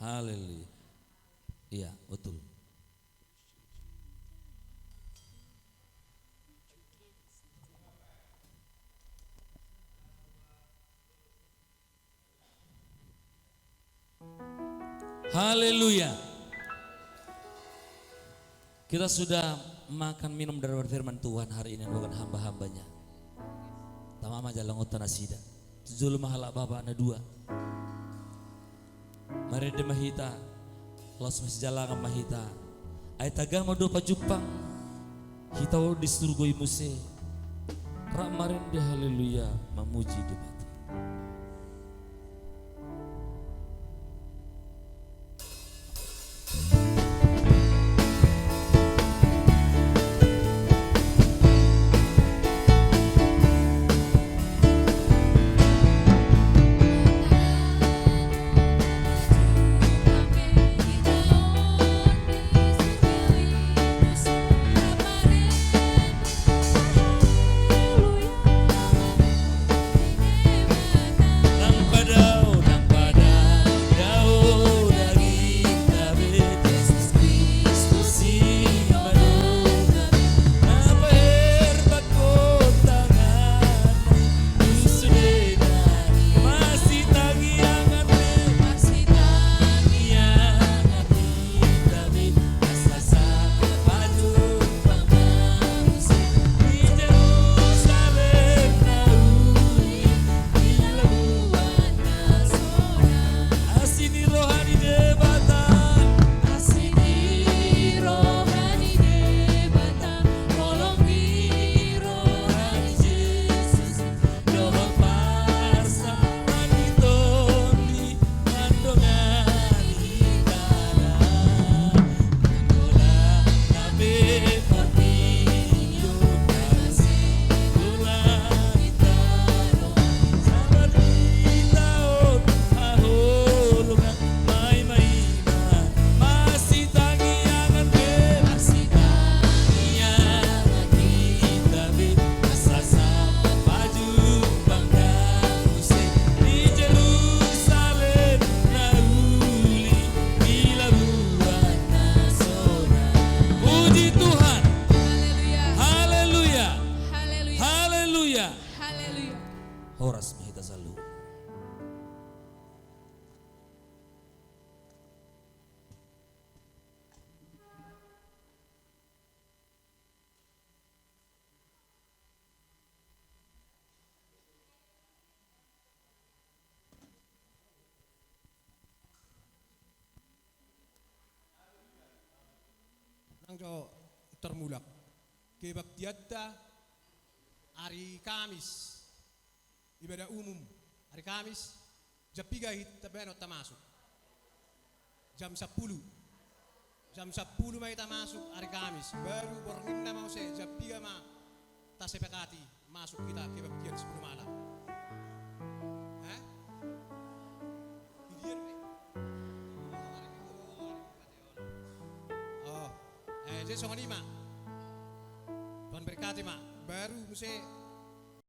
Haleluya. Iya, betul. Haleluya. Kita sudah makan minum dari firman Tuhan hari ini bukan hamba-hambanya. Tamama jalan utana sida. Tujul mahala baba na dua. Mari de mahita. Los mas jalan mahita. Ay taga mo do pajupang. Hitaw di surgoy muse. Ramarin de haleluya memuji di batu. Horas mahita salu. Nang jo termulak. Kebaktiatta hari Kamis. Ibadah umum hari Kamis jam 3 tabeno tamasuk. Jam 10. Jam 10 may tamasuk hari Kamis. Baru bornin na mau se jam 3 ma tasepekati masuk kita ke bagian 10 malam. Hah? Hidian me. Oh, jadi 5. Tuhan berkati mak. Baru mesti